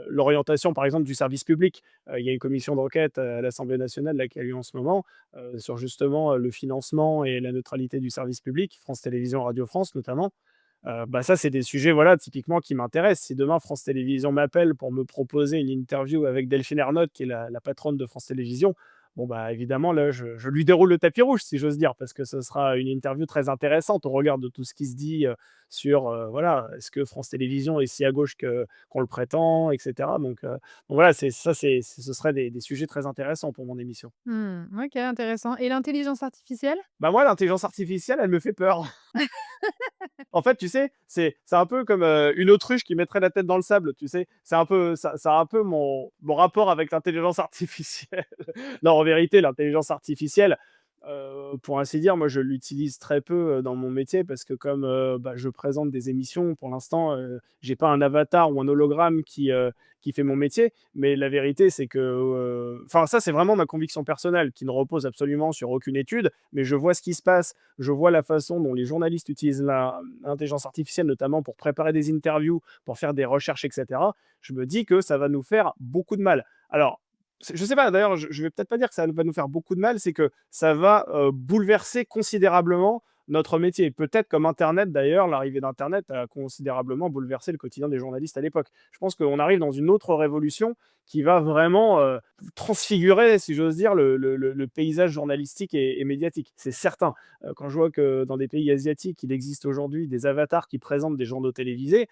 Speaker 1: l'orientation, par exemple, du service public. Il y a une commission d'enquête à l'Assemblée nationale là, qui a lieu en ce moment, sur justement, le financement et la neutralité du service public, France Télévisions, Radio France notamment. Bah, ça, c'est des sujets, voilà, typiquement qui m'intéressent. Si demain France Télévisions m'appelle pour me proposer une interview avec Delphine Ernotte, qui est la patronne de France Télévisions, bon, bah, évidemment, là, je lui déroule le tapis rouge, si j'ose dire, parce que ce sera une interview très intéressante au regard de tout ce qui se dit, sur, voilà, est-ce que France Télévisions est si à gauche que qu'on le prétend, et cetera. Donc voilà, ce serait des sujets très intéressants pour mon émission.
Speaker 2: Mmh, OK, intéressant et l'intelligence artificielle?
Speaker 1: Bah, moi, l'intelligence artificielle, elle me fait peur. En fait, tu sais, c'est un peu comme, une autruche qui mettrait la tête dans le sable, tu sais? C'est un peu ça a un peu mon rapport avec l'intelligence artificielle. Non, en vérité, l'intelligence artificielle, pour ainsi dire, moi, je l'utilise très peu, dans mon métier parce que comme, bah, je présente des émissions, pour l'instant, j'ai pas un avatar ou un hologramme qui fait mon métier. Mais la vérité, c'est que, enfin, ça, c'est vraiment ma conviction personnelle qui ne repose absolument sur aucune étude, mais je vois ce qui se passe, je vois la façon dont les journalistes utilisent l'intelligence artificielle, notamment pour préparer des interviews, pour faire des recherches, et cetera. Je me dis que ça va nous faire beaucoup de mal. Alors, je sais pas, d'ailleurs, je vais peut-être pas dire que ça va nous faire beaucoup de mal, c'est que ça va, bouleverser considérablement notre métier. Peut-être comme internet d'ailleurs, l'arrivée d'internet a considérablement bouleversé le quotidien des journalistes à l'époque. Je pense qu'on arrive dans une autre révolution qui va vraiment, transfigurer, si j'ose dire, le paysage journalistique et médiatique. C'est certain. Quand je vois que dans des pays asiatiques, il existe aujourd'hui des avatars qui présentent des journaux télévisés,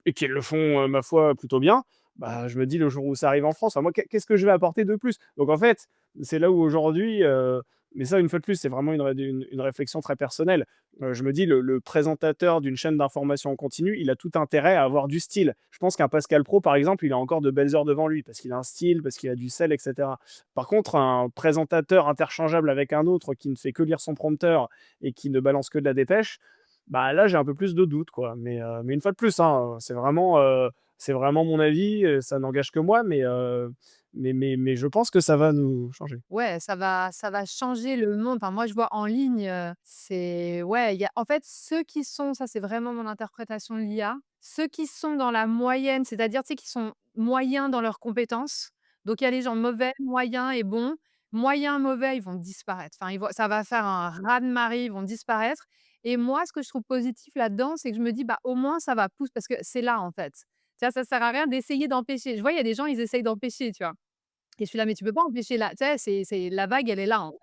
Speaker 1: et qu'ils le font, ma foi, plutôt bien, bah, je me dis: «Le jour où ça arrive en France, enfin moi, qu'est-ce que je vais apporter de plus?» Donc en fait, c'est là où aujourd'hui, mais ça, une fois de plus, c'est vraiment une réflexion très personnelle. Je me dis: «Le présentateur d'une chaîne d'information en continu, il a tout intérêt à avoir du style». Je pense qu'un Pascal Praud, par exemple, il a encore de belles heures devant lui parce qu'il a un style, parce qu'il a du sel, et cetera. Par contre, un présentateur interchangeable avec un autre qui ne fait que lire son prompteur et qui ne balance que de la dépêche, bah, là, j'ai un peu plus de doutes, quoi. Mais une fois de plus, hein, c'est vraiment mon avis, ça n'engage que moi, mais je pense que ça va nous changer.
Speaker 2: Ouais, ça va changer le monde. Enfin, moi, je vois en ligne, c'est ouais, il y a en fait, ceux qui sont ça, c'est vraiment mon interprétation de l'IA, ceux qui sont dans la moyenne, c'est-à-dire, tu sais, qui sont moyens dans leurs compétences. Donc il y a les gens mauvais, moyens et bons. Moyens, mauvais, ils vont disparaître. Enfin, ils vont ça va faire un raz-de-marée, ils vont disparaître et moi, ce que je trouve positif là-dedans, c'est que je me dis: «Bah, au moins, ça va pousser» parce que c'est là, en fait. Tu vois, ça sert à rien d'essayer d'empêcher. Je vois, il y a des gens, ils essayent d'empêcher, tu vois? Et je suis là: «Mais tu peux pas empêcher la» tu sais, c'est la vague, elle est là, en fait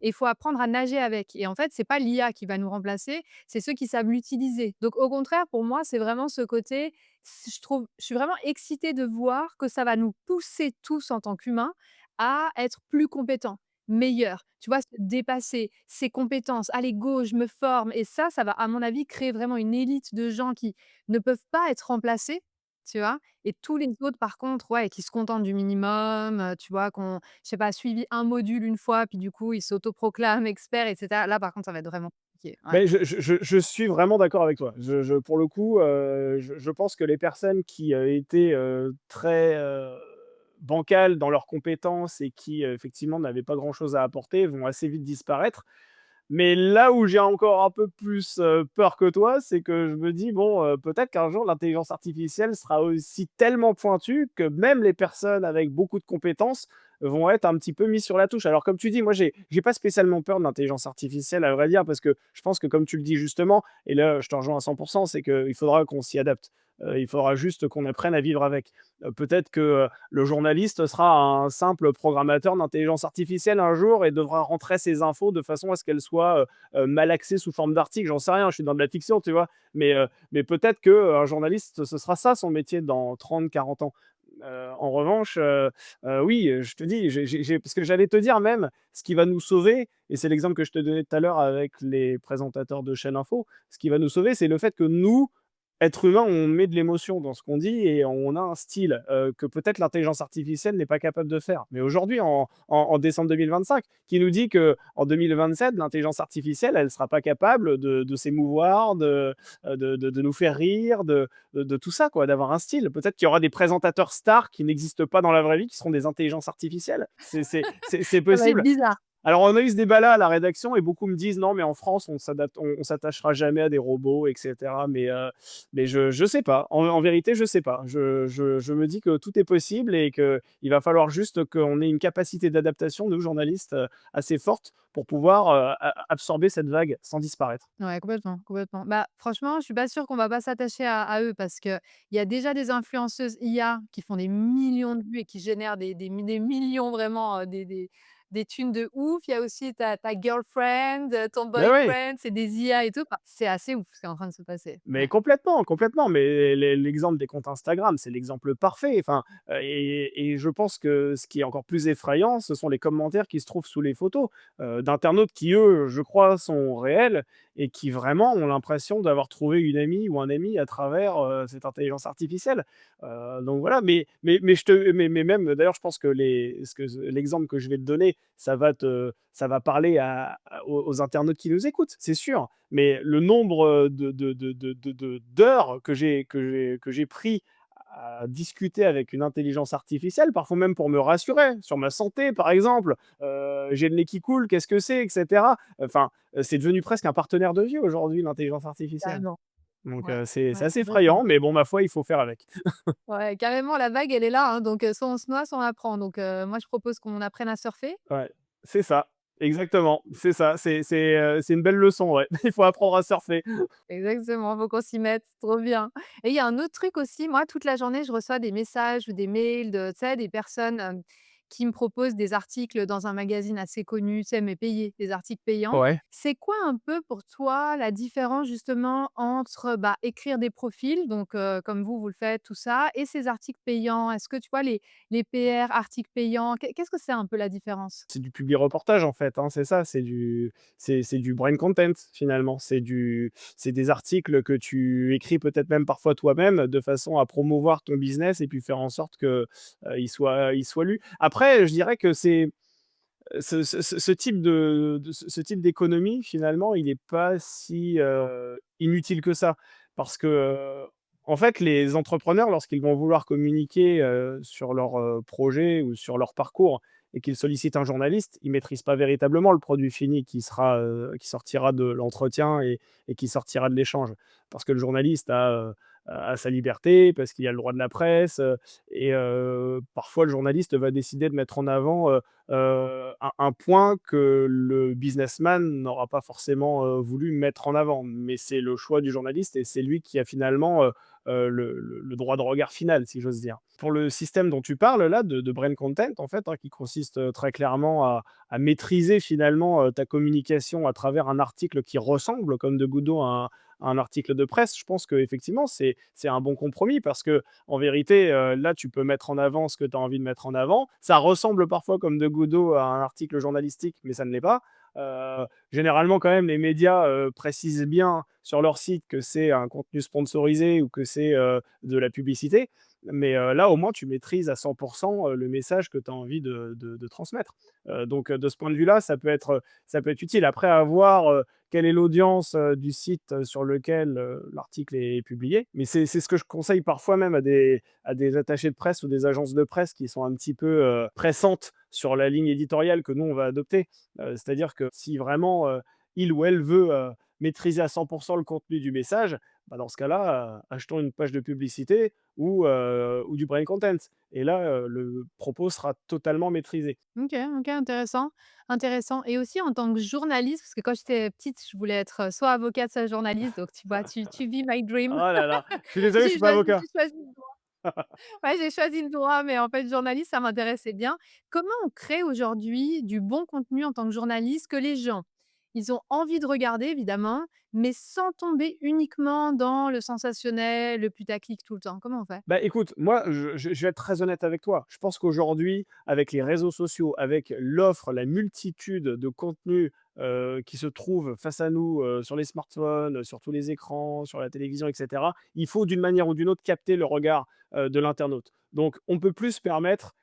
Speaker 2: et il faut apprendre à nager avec et en fait, c'est pas l'IA qui va nous remplacer, c'est ceux qui savent l'utiliser. Donc au contraire, pour moi, c'est vraiment ce côté, je suis vraiment excitée de voir que ça va nous pousser tous en tant qu'humains à être plus compétents, meilleurs, tu vois? Se dépasser, ses compétences. «Allez go, je me forme» et ça va, à mon avis, créer vraiment une élite de gens qui ne peuvent pas être remplacés, tu vois? Et tous les autres par contre, ouais, qui se contentent du minimum, tu vois? Qu'on je sais pas, suivi un module une fois, puis du coup, ils s'autoproclament experts et cetera. Là, par contre, ça va être vraiment compliqué, ouais.
Speaker 1: Mais je suis vraiment d'accord avec toi. Pour le coup, je pense que les personnes qui, étaient, très, bancales dans leurs compétences et qui, effectivement, n'avaient pas grand-chose à apporter, vont assez vite disparaître. Mais là où j'ai encore un peu plus, peur que toi, c'est que je me dis: «Bon, peut-être qu'un jour l'intelligence artificielle sera aussi tellement pointue que même les personnes avec beaucoup de compétences vont être un petit peu mis sur la touche». Alors comme tu dis, moi j'ai pas spécialement peur de l'intelligence artificielle à vrai dire parce que je pense que comme tu le dis justement et là je te rejoins à 100, c'est qu'il faudra qu'on s'y adapte. Il faudra juste qu'on apprenne à vivre avec. Peut-être que, le journaliste sera un simple programmateur d'intelligence artificielle un jour et devra rentrer ses infos de façon à ce qu'elles soient, malaxées sous forme d'articles. J'en sais rien, je suis dans de la fiction, tu vois? Mais peut-être qu'un journaliste, ce sera ça son métier dans 30, 40 ans. En revanche, oui, je te dis, parce que j'allais te dire même, ce qui va nous sauver et c'est l'exemple que je te donnais tout à l'heure avec les présentateurs de chaînes info, ce qui va nous sauver, c'est le fait que nous, êtres humains, on met de l'émotion dans ce qu'on dit et on a un style, que peut-être l'intelligence artificielle n'est pas capable de faire. Mais aujourd'hui, en décembre 2025, qui nous dit qu'en 2027, l'intelligence artificielle, elle ne sera pas capable de s'émouvoir, de nous faire rire, de tout ça quoi, d'avoir un style. Peut-être qu'il y aura des présentateurs stars qui n'existent pas dans la vraie vie, qui seront des intelligences artificielles. C'est
Speaker 2: Ça va être
Speaker 1: possible.
Speaker 2: bizarre.
Speaker 1: Alors, on a eu ce débat-là à la rédaction et beaucoup me disent: «Non, mais en France, on s'attachera jamais à des robots et cetera». Mais je sais pas. En vérité, je sais pas. Je me dis que tout est possible et qu'il va falloir juste qu'on ait une capacité d'adaptation, nous, journalistes, assez forte pour pouvoir, absorber cette vague sans disparaître.
Speaker 2: Ouais, complètement, complètement. Bah, franchement, je suis pas sûre qu'on va pas s'attacher à eux parce qu'il y a déjà des influenceuses IA qui font des millions de vues et qui génèrent des millions vraiment, des thunes de ouf. Il y a aussi ta girlfriend, ton
Speaker 1: Mais oui!
Speaker 2: boyfriend, c'est des IA et tout. Enfin, c'est assez ouf ce qui est en train de se passer.
Speaker 1: Mais
Speaker 2: Ouais.
Speaker 1: complètement, complètement. Mais l'exemple des comptes Instagram, c'est l'exemple parfait. Enfin, et je pense que ce qui est encore plus effrayant, ce sont les commentaires qui se trouvent sous les photos, d'internautes qui, eux, je crois, sont réels et qui vraiment ont l'impression d'avoir trouvé une amie ou un ami à travers, cette intelligence artificielle. Donc voilà, mais même d'ailleurs, je pense que l'exemple que je vais te donner, ça va parler aux internautes qui nous écoutent, c'est sûr. Mais le nombre, d'heures que j'ai pris à discuter avec une intelligence artificielle, parfois même pour me rassurer sur ma santé, par exemple, «J'ai le nez qui coule, qu'est-ce que c'est?» et cetera. Enfin, c'est devenu presque un partenaire de vie aujourd'hui, l'intelligence artificielle.
Speaker 2: Carrément.
Speaker 1: Donc
Speaker 2: Ouais,
Speaker 1: c'est
Speaker 2: ouais,
Speaker 1: assez
Speaker 2: complètement.
Speaker 1: effrayant, mais bon, ma foi, il faut faire avec.
Speaker 2: Ouais, carrément, la vague, elle est là, hein, donc soit on se noie, soit on apprend. Donc moi, je propose qu'on apprenne à surfer.
Speaker 1: Ouais, c'est ça, exactement, c'est ça, c'est une belle leçon, ouais. Il faut apprendre à surfer.
Speaker 2: Exactement, faut qu'on s'y mette, trop bien. Et il y a un autre truc aussi, moi, toute la journée, je reçois des messages ou des mails de, tu sais, des personnes qui me proposent des articles dans un magazine assez connu, tu sais, mais payés, des articles payants.
Speaker 1: Ouais.
Speaker 2: C'est quoi un peu pour toi la différence justement entre bah, écrire des profils, donc comme vous le faites, tout ça, et ces articles payants? Est-ce que tu vois les PR, articles payants, qu'est-ce que c'est un peu la différence?
Speaker 1: C'est du publi reportage en fait, hein, c'est ça, c'est du brain content finalement. C'est des articles que tu écris peut-être même parfois toi-même de façon à promouvoir ton business et puis faire en sorte que, il soit lu. Après, je dirais que ce type ce type d'économie finalement, il est pas si, inutile que ça. Parce que, en fait, les entrepreneurs lorsqu'ils vont vouloir communiquer, sur leur, projet ou sur leur parcours et qu'ils sollicitent un journaliste, ils maîtrisent pas véritablement le produit fini qui sortira de l'entretien et qui sortira de l'échange. Parce que le journaliste a sa liberté, parce qu'il y a le droit de la presse, et parfois le journaliste va décider de mettre en avant, un point que le businessman n'aura pas forcément, voulu mettre en avant. Mais c'est le choix du journaliste et c'est lui qui a finalement, le droit de regard final, si j'ose dire. Pour le système dont tu parles là, de brain content en fait, hein, qui consiste, très clairement à maîtriser finalement, ta communication à travers un article qui ressemble comme de goutte d'eau à un article de presse. Je pense qu'effectivement c'est un bon compromis parce que en vérité, là, tu peux mettre en avant ce que tu as envie de mettre en avant. Ça ressemble parfois comme de gouttes d'eau à un article journalistique, mais ça ne l'est pas. Généralement, quand même, les médias, précisent bien sur leur site que c'est un contenu sponsorisé ou que c'est, de la publicité. Mais, là, au moins, tu maîtrises à 100 le message que tu as envie de transmettre. Donc, de ce point de vue-là, ça peut être utile. Après, à voir, quelle est l'audience, du site, sur lequel, l'article est publié. Mais c'est ce que je conseille parfois même à des attachés de presse ou des agences de presse qui sont un petit peu, pressantes sur la ligne éditoriale que nous, on va adopter. C'est-à-dire que si vraiment, il ou elle veut, maîtriser à 100 le contenu du message, bah, dans ce cas-là, achetons une page de publicité ou du brain content et là, le propos sera totalement maîtrisé.
Speaker 2: OK, OK, intéressant, intéressant. Et aussi en tant que journaliste, parce que quand j'étais petite, je voulais être, soit avocate, soit journaliste, donc tu vois, tu vis my
Speaker 1: Oh
Speaker 2: dream.
Speaker 1: là là, je suis désolé, je suis pas avocat.
Speaker 2: J'ai choisi le droit. Ouais, j'ai choisi le droit, mais en fait, journaliste, ça m'intéressait bien. Comment on crée aujourd'hui du bon contenu en tant que journaliste que les gens, ils ont envie de regarder évidemment, mais sans tomber uniquement dans le sensationnel, le putaclic tout le temps? Comment on fait?
Speaker 1: Bah, écoute, moi, je vais être très honnête avec toi. Je pense qu'aujourd'hui, avec les réseaux sociaux, avec l'offre, la multitude de contenus, qui se trouvent face à nous, sur les smartphones, sur tous les écrans, sur la télévision et cetera, il faut d'une manière ou d'une autre capter le regard, de l'internaute. Donc on peut plus se permettre,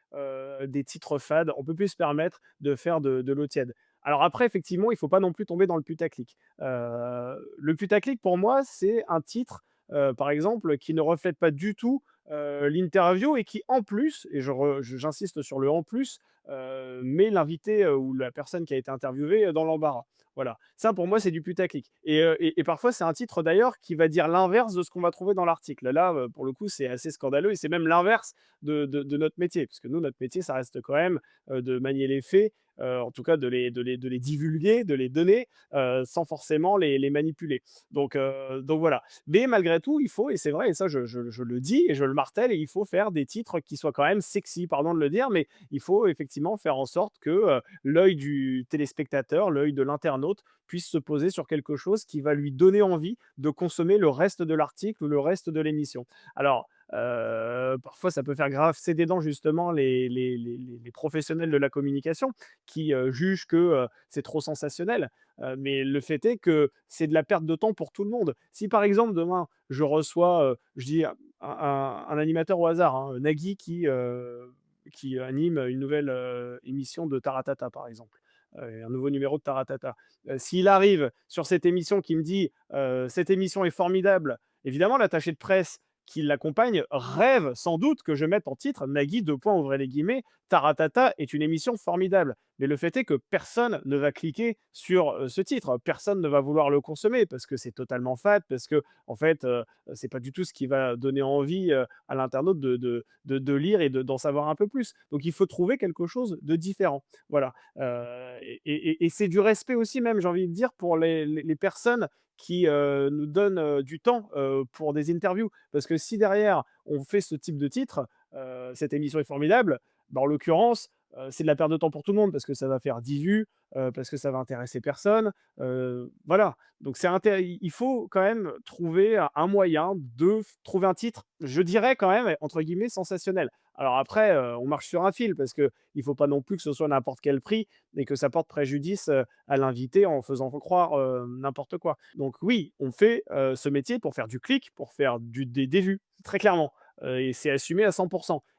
Speaker 1: des titres fades, on peut plus se permettre de faire de l'eau tiède. Alors après, effectivement, il faut pas non plus tomber dans le putaclic. Le putaclic pour moi, c'est un titre, par exemple, qui ne reflète pas du tout, l'interview et qui en plus et j'insiste sur le «en plus», met l'invité, ou la personne qui a été interviewée, dans l'embarras. Voilà. Ça pour moi, c'est du putaclic et parfois c'est un titre d'ailleurs qui va dire l'inverse de ce qu'on va trouver dans l'article. Là, pour le coup, c'est assez scandaleux et c'est même l'inverse de notre métier. Parce que nous, notre métier, ça reste quand même, de manier les faits, en tout cas de les divulguer, de les donner, sans forcément les manipuler. Donc voilà. Mais malgré tout, il faut et c'est vrai et ça je le dis et je le martèle et il faut faire des titres qui soient quand même sexy, pardon de le dire, mais il faut effectivement faire en sorte que, l'œil du téléspectateur, l'œil de l'internaute puisse se poser sur quelque chose qui va lui donner envie de consommer le reste de l'article ou le reste de l'émission. Alors, parfois ça peut faire grincer des dents justement les professionnels de la communication qui, jugent que, c'est trop sensationnel. Mais le fait est que c'est de la perte de temps pour tout le monde. Si par exemple demain je reçois, je dis un animateur au hasard, hein, Nagui qui anime une nouvelle, émission de Taratata par exemple, un nouveau numéro de Taratata. S'il arrive sur cette émission qui me dit: «Cette émission est formidable», évidemment l'attaché de presse qui l'accompagne rêve sans doute que je mette en titre Nagui, deux points, ouvrez les guillemets, Taratata est une émission formidable. Mais le fait est que personne ne va cliquer sur, ce titre. Personne ne va vouloir le consommer parce que c'est totalement fade, parce que en fait, c'est pas du tout ce qui va donner envie, à l'internaute de lire et d'en savoir un peu plus. Donc il faut trouver quelque chose de différent. Voilà, et c'est du respect aussi même, j'ai envie de dire, pour les personnes qui, nous donnent, du temps, pour des interviews. Parce que si derrière on fait ce type de titre, «Cette émission est formidable», bah, en l'occurrence, c'est de la perte de temps pour tout le monde parce que ça va faire 10 vues, parce que ça va intéresser personne, voilà. Donc il faut quand même trouver un moyen de trouver un titre, je dirais quand même, entre guillemets, «sensationnel». Alors après, on marche sur un fil parce qu'il ne faut pas non plus que ce soit n'importe quel prix et que ça porte préjudice, à l'invité en faisant croire, n'importe quoi. Donc oui, on fait, ce métier pour faire du clic, pour faire des vues, très clairement, et c'est assumé à 100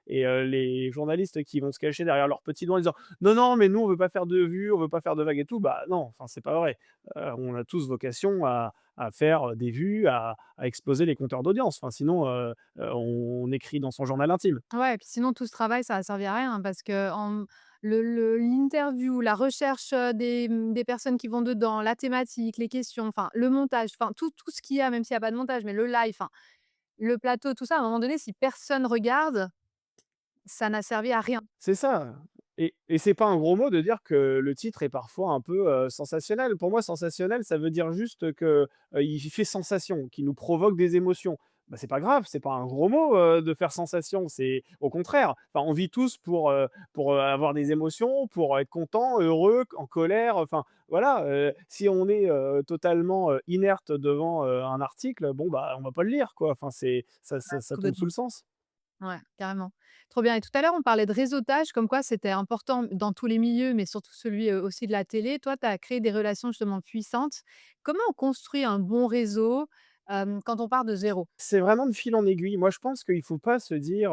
Speaker 1: et les journalistes qui vont se cacher derrière leurs petits doigts en disant: «Non, non, mais nous on veut pas faire de vues, on veut pas faire de vagues et tout», bah non, enfin c'est pas vrai. On a tous vocation à faire, des vues, à exploser les compteurs d'audience. Enfin sinon, on écrit dans son journal intime.
Speaker 2: Ouais et puis sinon tout ce travail, ça a servi à rien parce que l'interview, la recherche, des personnes qui vont dedans, la thématique, les questions, enfin le montage, enfin tout ce qu'il y a, même s'il y a pas de montage, mais le live, enfin le plateau, tout ça, à un moment donné, si personne regarde, ça n'a servi à rien.
Speaker 1: C'est ça et c'est pas un gros mot de dire que le titre est parfois un peu, sensationnel. Pour moi, sensationnel, ça veut dire juste que, il fait sensation, qu'il nous provoque des émotions. Bah, c'est pas grave, c'est pas un gros mot, de faire sensation, c'est au contraire. Enfin, on vit tous pour, avoir des émotions, pour être content, heureux, en colère, enfin voilà, si on est, totalement, inerte devant, un article, bon, bah, on va pas le lire, quoi. Enfin, ça tombe sous
Speaker 2: Complètement.
Speaker 1: le sens.
Speaker 2: Ouais, carrément. Trop bien et tout à l'heure, on parlait de réseautage, comme quoi c'était important dans tous les milieux, mais surtout celui, aussi de la télé. Toi, tu as créé des relations justement puissantes. Comment on construit un bon réseau, quand on part de zéro?
Speaker 1: C'est vraiment de fil en aiguille. Moi, je pense qu'il faut pas se dire,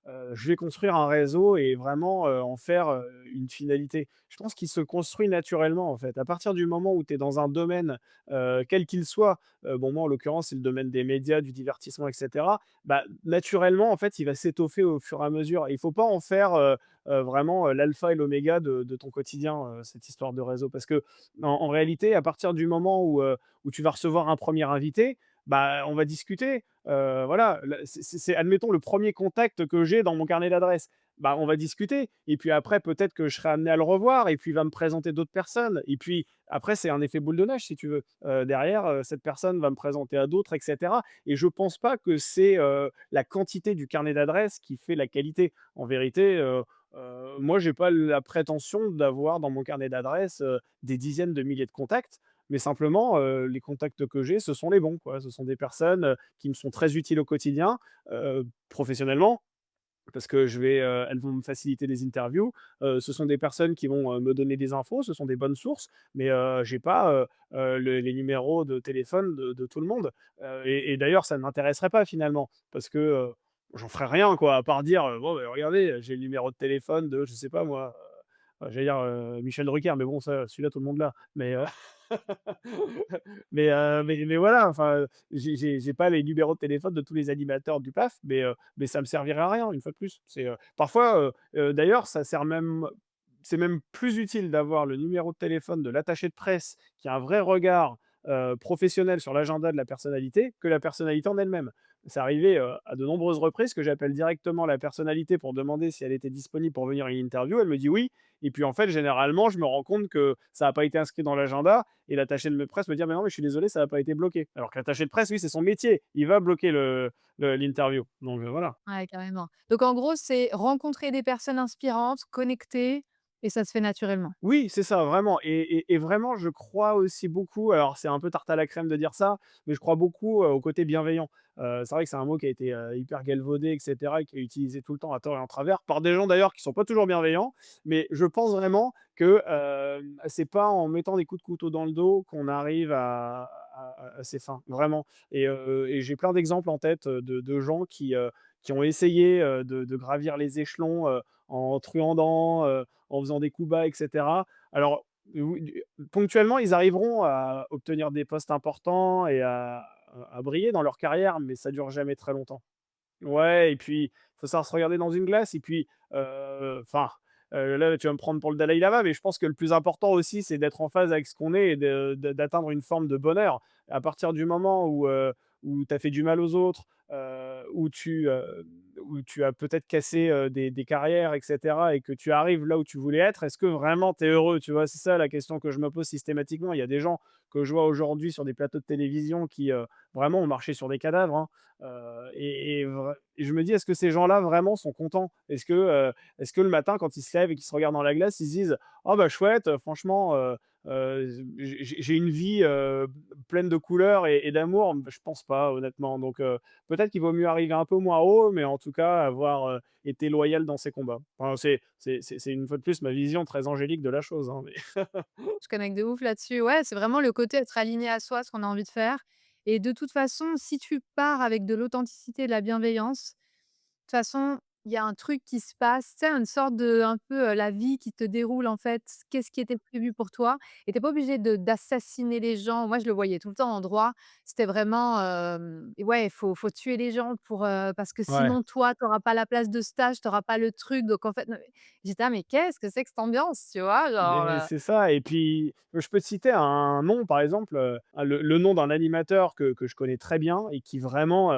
Speaker 1: «Je vais construire un réseau et vraiment, en faire, une finalité». Je pense qu'il se construit naturellement, en fait. À partir du moment où tu es dans un domaine, quel qu'il soit, bon, moi, en l'occurrence, c'est le domaine des médias, du divertissement et cetera, bah, naturellement, en fait, il va s'étoffer au fur et à mesure et il faut pas en faire, vraiment, l'alpha et l'oméga de ton quotidien, cette histoire de réseau. Parce qu'en réalité, à partir du moment où tu vas recevoir un premier invité, bah, on va discuter, voilà, là, c'est admettons le premier contact que j'ai dans mon carnet d'adresses. Bah, on va discuter et puis après peut-être que je serai amené à le revoir et puis il va me présenter d'autres personnes et puis après c'est un effet boule de neige si tu veux. Derrière, cette personne va me présenter à d'autres et cetera et je pense pas que c'est, la quantité du carnet d'adresses qui fait la qualité. En vérité, moi j'ai pas la prétention d'avoir dans mon carnet d'adresses, des dizaines de milliers de contacts. Mais simplement, les contacts que j'ai, ce sont les bons, quoi. Ce sont des personnes, qui me sont très utiles au quotidien, professionnellement, parce que elles vont me faciliter les interviews. Ce sont des personnes qui vont, me donner des infos, ce sont des bonnes sources, mais j'ai pas, les numéros de téléphone de tout le monde. Et d'ailleurs, ça ne m'intéresserait pas finalement, parce que, j'en ferais rien, quoi, à part dire: «Bon, beh, regardez, j'ai le numéro de téléphone de je sais pas moi, j'allais dire, Michel Drucker, mais bon ça, celui-là tout le monde l'a. Mais voilà, enfin, j'ai pas les numéros de téléphone de tous les animateurs du PAF, mais ça me servirait à rien, une fois de plus. Parfois, d'ailleurs, c'est même plus utile d'avoir le numéro de téléphone de l'attaché de presse qui a un vrai regard, professionnel sur l'agenda de la personnalité, que la personnalité en elle-même. C'est arrivé, à de nombreuses reprises que j'appelle directement la personnalité pour demander si elle était disponible pour venir à une interview. Elle me dit: «Oui», et puis, en fait, généralement, je me rends compte que ça a pas été inscrit dans l'agenda et l'attaché de presse me dit: «Ah mais non, mais je suis désolé, ça a pas été bloqué». Alors que l'attaché de presse, oui, c'est son métier. Il va bloquer l'interview. Donc, voilà.
Speaker 2: Ouais, carrément. Donc en gros, c'est rencontrer des personnes inspirantes, connecter et ça se fait naturellement.
Speaker 1: Oui, c'est ça, vraiment, et vraiment, je crois aussi beaucoup, alors c'est un peu tarte à la crème de dire ça, mais je crois beaucoup, au côté bienveillant. C'est vrai que c'est un mot qui a été, hyper galvaudé et cetera, et qui est utilisé tout le temps à tort et en travers, par des gens d'ailleurs qui sont pas toujours bienveillants, mais je pense vraiment que, c'est pas en mettant des coups de couteau dans le dos qu'on arrive à ses fins, vraiment, et j'ai plein d'exemples en tête, de gens qui ont essayé, de gravir les échelons, en truandant, en faisant des coups bas et cetera. Alors, oui, ponctuellement, ils arriveront à obtenir des postes importants et à briller dans leur carrière, mais ça dure jamais très longtemps. Ouais, et puis, il faut savoir se regarder dans une glace, et puis, enfin, là, tu vas me prendre pour le Dalaï Lama, mais je pense que le plus important aussi, c'est d'être en phase avec ce qu'on est et d'atteindre une forme de bonheur. À partir du moment où tu as fait du mal aux autres, où tu as peut-être cassé, des carrières et cetera, et que tu arrives là où tu voulais être, est-ce que vraiment tu es heureux? Tu vois? C'est ça la question que je me pose systématiquement. Il y a des gens que je vois aujourd'hui sur des plateaux de télévision qui, vraiment ont marché sur des cadavres, hein. Et je me dis: «Est-ce que ces gens-là vraiment sont contents?» Est-ce que le matin quand ils se lèvent et qu'ils se regardent dans la glace, ils se disent: «Oh bah chouette, franchement, j'ai une vie, pleine de couleurs et d'amour?» Je pense pas, honnêtement. Donc, peut-être qu'il vaut mieux arriver un peu moins haut, mais en tout cas avoir, été loyal dans ses combats. Enfin, c'est une fois de plus ma vision très angélique de la chose, hein, mais
Speaker 2: Je connecte de ouf là-dessus. Ouais, c'est vraiment le côté être aligné à soi, ce qu'on a envie de faire et de toute façon, si tu pars avec de l'authenticité et de la bienveillance, de toute façon, il y a un truc qui se passe, tu sais, une sorte de un peu, la vie qui te déroule, en fait, qu'est-ce qui était prévu pour toi et tu es pas obligé de d'assassiner les gens. Moi, je le voyais tout le temps en droit. C'était vraiment, ouais, il faut tuer les gens pour, parce que
Speaker 1: ouais.
Speaker 2: sinon toi, tu auras pas la place de stage, tu auras pas le truc donc en fait, j'étais là: «Mais qu'est-ce que c'est que cette ambiance?» tu vois? Genre,
Speaker 1: Mais c'est ça, et puis, je peux te citer un nom, par exemple, le nom d'un animateur que je connais très bien et qui vraiment,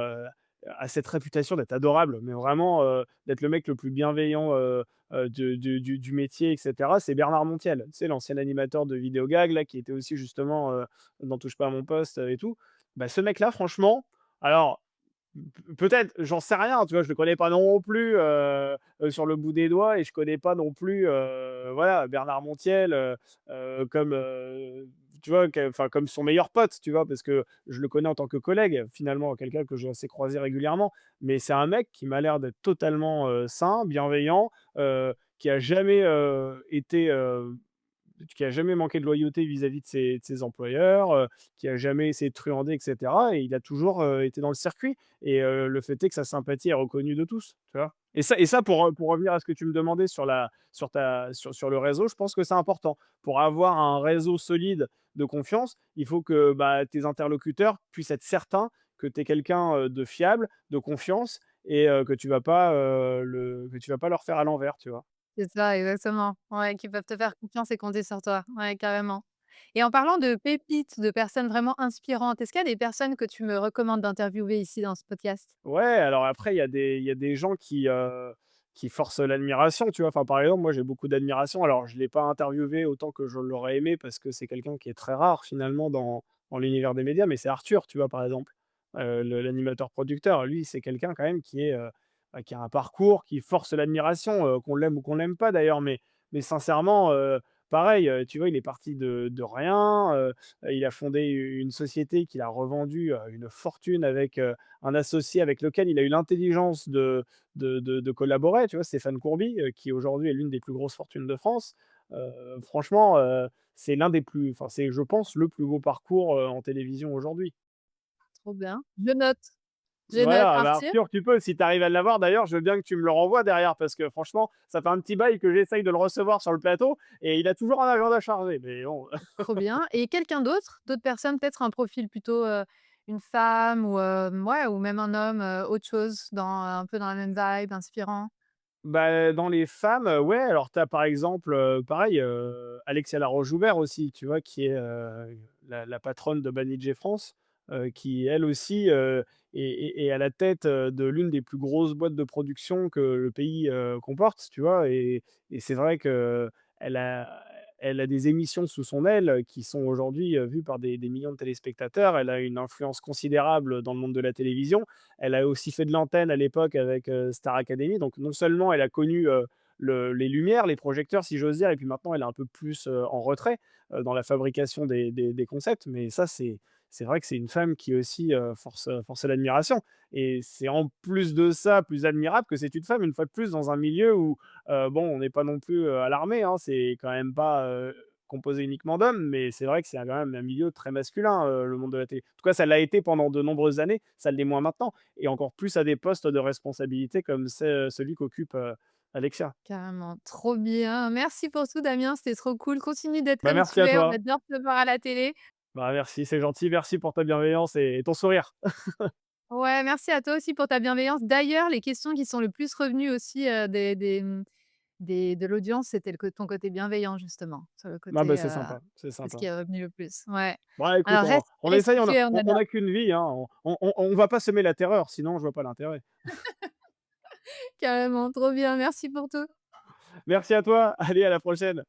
Speaker 1: a cette réputation d'être adorable, mais vraiment, d'être le mec le plus bienveillant, du métier et cetera, c'est Bernard Montiel. Tu sais, l'ancien animateur de Vidéo Gag là, qui était aussi justement, dans Touche pas à mon poste, et tout. Bah, ce mec-là, franchement, alors peut-être, j'en sais rien, tu vois? Je le connais pas non plus, sur le bout des doigts, et je connais pas non plus, voilà, Bernard Montiel, comme, tu vois? Enfin, comme son meilleur pote, tu vois? Parce que je le connais en tant que collègue, finalement, quelqu'un que je sais croiser régulièrement. Mais c'est un mec qui m'a l'air d'être totalement, sain, bienveillant, qui a jamais, qui a jamais manqué de loyauté vis-à-vis de ses employeurs, qui a jamais essayé de truander et cetera, et il a toujours, été dans le circuit, et le fait est que sa sympathie est reconnue de tous, tu vois? Et ça pour revenir à ce que tu me demandais sur le réseau, je pense que c'est important. Pour avoir un réseau solide de confiance, il faut que, bah, tes interlocuteurs puissent être certains que tu es quelqu'un, de fiable, de confiance, et que tu vas pas leur faire à l'envers, tu vois?
Speaker 2: c'est ça, exactement. Ouais, qui peuvent te faire confiance et compter sur toi. Ouais, carrément. Et en parlant de pépites, de personnes vraiment inspirantes, est-ce qu'il y a des personnes que tu me recommandes d'interviewer ici dans ce podcast?
Speaker 1: Ouais, alors après, il y a des gens qui forcent l'admiration, tu vois? Enfin, par exemple, moi, j'ai beaucoup d'admiration. Alors, je ne l'ai pas interviewé autant que je l'aurais aimé, parce que c'est quelqu'un qui est très rare, finalement, dans l'univers des médias, mais c'est Arthur, tu vois, par exemple, l'animateur-producteur. Lui, c'est quelqu'un quand même qui a un parcours qui force l'admiration, qu'on l'aime ou qu'on l'aime pas d'ailleurs, mais sincèrement, pareil, tu vois, il est parti de rien, il a fondé une société qu'il a revendue à une fortune avec, un associé avec lequel il a eu l'intelligence de collaborer, tu vois? Stéphane Courby, qui aujourd'hui est l'une des plus grosses fortunes de France. Franchement, c'est l'un des plus enfin, c'est, je pense, le plus beau parcours, en télévision aujourd'hui.
Speaker 2: Trop bien. Je note. Je note
Speaker 1: Voilà, bah,
Speaker 2: Arthur.
Speaker 1: Arthur, tu peux, si tu arrives à l'avoir d'ailleurs, je veux bien que tu me le renvoies derrière parce que franchement, ça fait un petit bail que j'essaye de le recevoir sur le plateau et il a toujours un agenda chargé, mais bon.
Speaker 2: Trop bien et quelqu'un d'autre? D'autres personnes, peut-être un profil plutôt, une femme ou, ouais, ou même un homme, autre chose dans un peu dans la même vibe, inspirant?
Speaker 1: Bah, dans les femmes, ouais, alors tu as par exemple, pareil, Alexia Laroche-Joubert aussi, tu vois? Qui est, la patronne de Banijé France, qui elle aussi, est à la tête, de l'une des plus grosses boîtes de production que le pays, comporte, tu vois? Et c'est vrai qu'elle a elle a des émissions sous son aile, qui sont aujourd'hui, vues par des millions de téléspectateurs. Elle a une influence considérable dans le monde de la télévision. Elle a aussi fait de l'antenne à l'époque avec, Star Academy, donc non seulement elle a connu, les lumières, les projecteurs si j'ose dire et puis maintenant elle est un peu plus, en retrait, dans la fabrication des concepts, mais ça c'est vrai que c'est une femme qui aussi, force l'admiration et c'est en plus de ça, plus admirable que c'est une femme, une fois de plus dans un milieu où, bon on n'est pas non plus, à l'armée, hein, c'est quand même pas, composé uniquement d'hommes, mais c'est vrai que c'est quand même un milieu très masculin, le monde de la télé. En tout cas, ça l'a été pendant de nombreuses années, ça l'est moins maintenant et encore plus à des postes de responsabilité comme celui qu'occupe, Alexia.
Speaker 2: Carrément, trop bien. Merci pour tout Damien, c'était trop cool. Continue d'être
Speaker 1: Bah,
Speaker 2: comme
Speaker 1: merci
Speaker 2: tu
Speaker 1: à
Speaker 2: es, on
Speaker 1: toi.
Speaker 2: adore te voir à la télé.
Speaker 1: Bah, merci, c'est gentil, merci pour ta bienveillance et ton sourire.
Speaker 2: Ouais, merci à toi aussi pour ta bienveillance. D'ailleurs, les questions qui sont le plus revenues aussi, de l'audience, c'était ton côté bienveillant justement, sur le
Speaker 1: Ah bah,
Speaker 2: côté,
Speaker 1: c'est sympa, c'est
Speaker 2: c'est ce
Speaker 1: sympa.
Speaker 2: qui est revenu le plus. Ouais.
Speaker 1: Bah, écoute,
Speaker 2: Alors
Speaker 1: on
Speaker 2: reste
Speaker 1: essaye,
Speaker 2: qui tu es, on
Speaker 1: on
Speaker 2: adore.
Speaker 1: a qu'une vie, hein, on va pas semer la terreur, sinon je vois pas l'intérêt.
Speaker 2: Carrément, trop bien, merci pour tout.
Speaker 1: Merci à toi, allez à la prochaine.